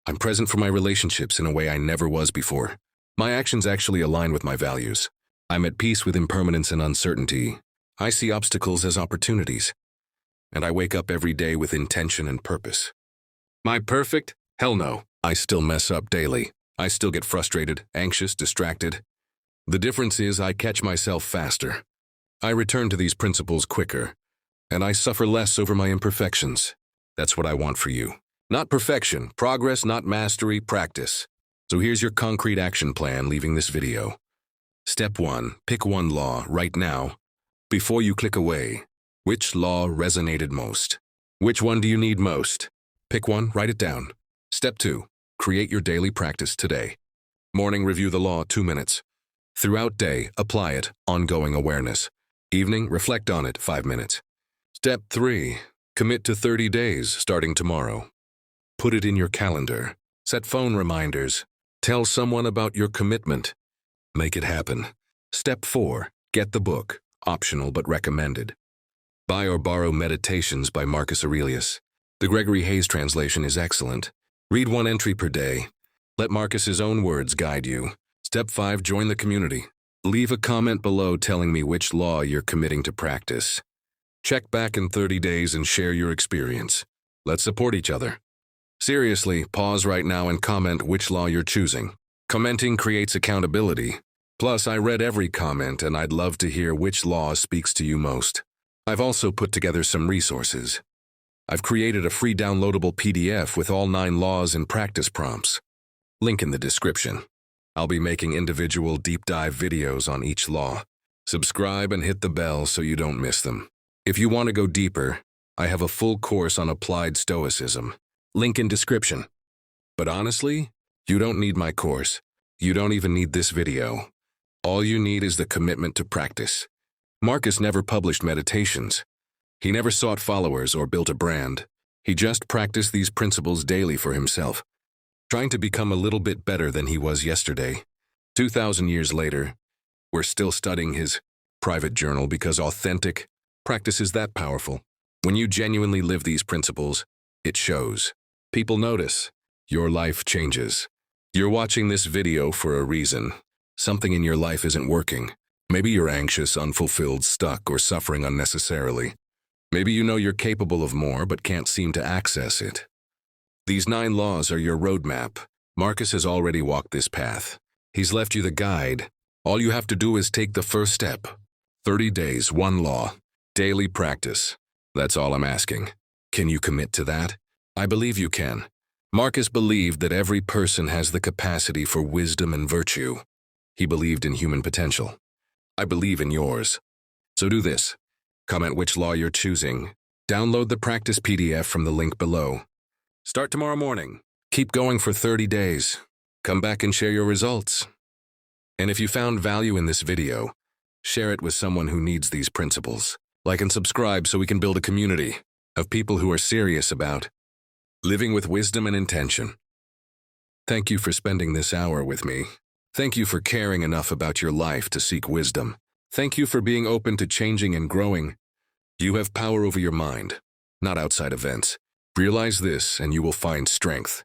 I'm present for my relationships in a way I never was before. My actions actually align with my values. I'm at peace with impermanence and uncertainty. I see obstacles as opportunities. And I wake up every day with intention and purpose. Am I perfect? Hell no. I still mess up daily. I still get frustrated, anxious, distracted. The difference is I catch myself faster. I return to these principles quicker, and I suffer less over my imperfections. That's what I want for you. Not perfection, progress, not mastery, practice. So here's your concrete action plan leaving this video. Step 1, pick one law right now. Before you click away, which law resonated most? Which one do you need most? Pick one, write it down. Step 2, create your daily practice today. Morning, review the law, 2 minutes. Throughout day, apply it, ongoing awareness. Evening, reflect on it, 5 minutes. Step 3, commit to 30 days starting tomorrow. Put it in your calendar. Set phone reminders. Tell someone about your commitment. Make it happen. Step 4, get the book, optional but recommended. Buy or borrow Meditations by Marcus Aurelius. The Gregory Hayes translation is excellent. Read 1 entry per day. Let Marcus's own words guide you. Step 5, join the community. Leave a comment below telling me which law you're committing to practice. Check back in 30 days and share your experience. Let's support each other. Seriously, pause right now and comment which law you're choosing. Commenting creates accountability. Plus, I read every comment and I'd love to hear which law speaks to you most. I've also put together some resources. I've created a free downloadable PDF with all 9 laws and practice prompts. Link in the description. I'll be making individual deep dive videos on each law. Subscribe and hit the bell so you don't miss them. If you want to go deeper, I have a full course on applied Stoicism. Link in description. But honestly, you don't need my course. You don't even need this video. All you need is the commitment to practice. Marcus never published meditations. He never sought followers or built a brand. He just practiced these principles daily for himself, trying to become a little bit better than he was yesterday. 2,000 years later, we're still studying his private journal because authentic practice is that powerful. When you genuinely live these principles, it shows. People notice. Your life changes. You're watching this video for a reason. Something in your life isn't working. Maybe you're anxious, unfulfilled, stuck, or suffering unnecessarily. Maybe you know you're capable of more but can't seem to access it. These 9 laws are your roadmap. Marcus has already walked this path. He's left you the guide. All you have to do is take the first step. 30 days, 1 law. Daily practice. That's all I'm asking. Can you commit to that? I believe you can. Marcus believed that every person has the capacity for wisdom and virtue. He believed in human potential. I believe in yours. So do this. Comment which law you're choosing. Download the practice PDF from the link below. Start tomorrow morning. Keep going for 30 days. Come back and share your results. And if you found value in this video, share it with someone who needs these principles. Like and subscribe so we can build a community of people who are serious about living with wisdom and intention. Thank you for spending this hour with me. Thank you for caring enough about your life to seek wisdom. Thank you for being open to changing and growing. You have power over your mind, not outside events. Realize this and you will find strength.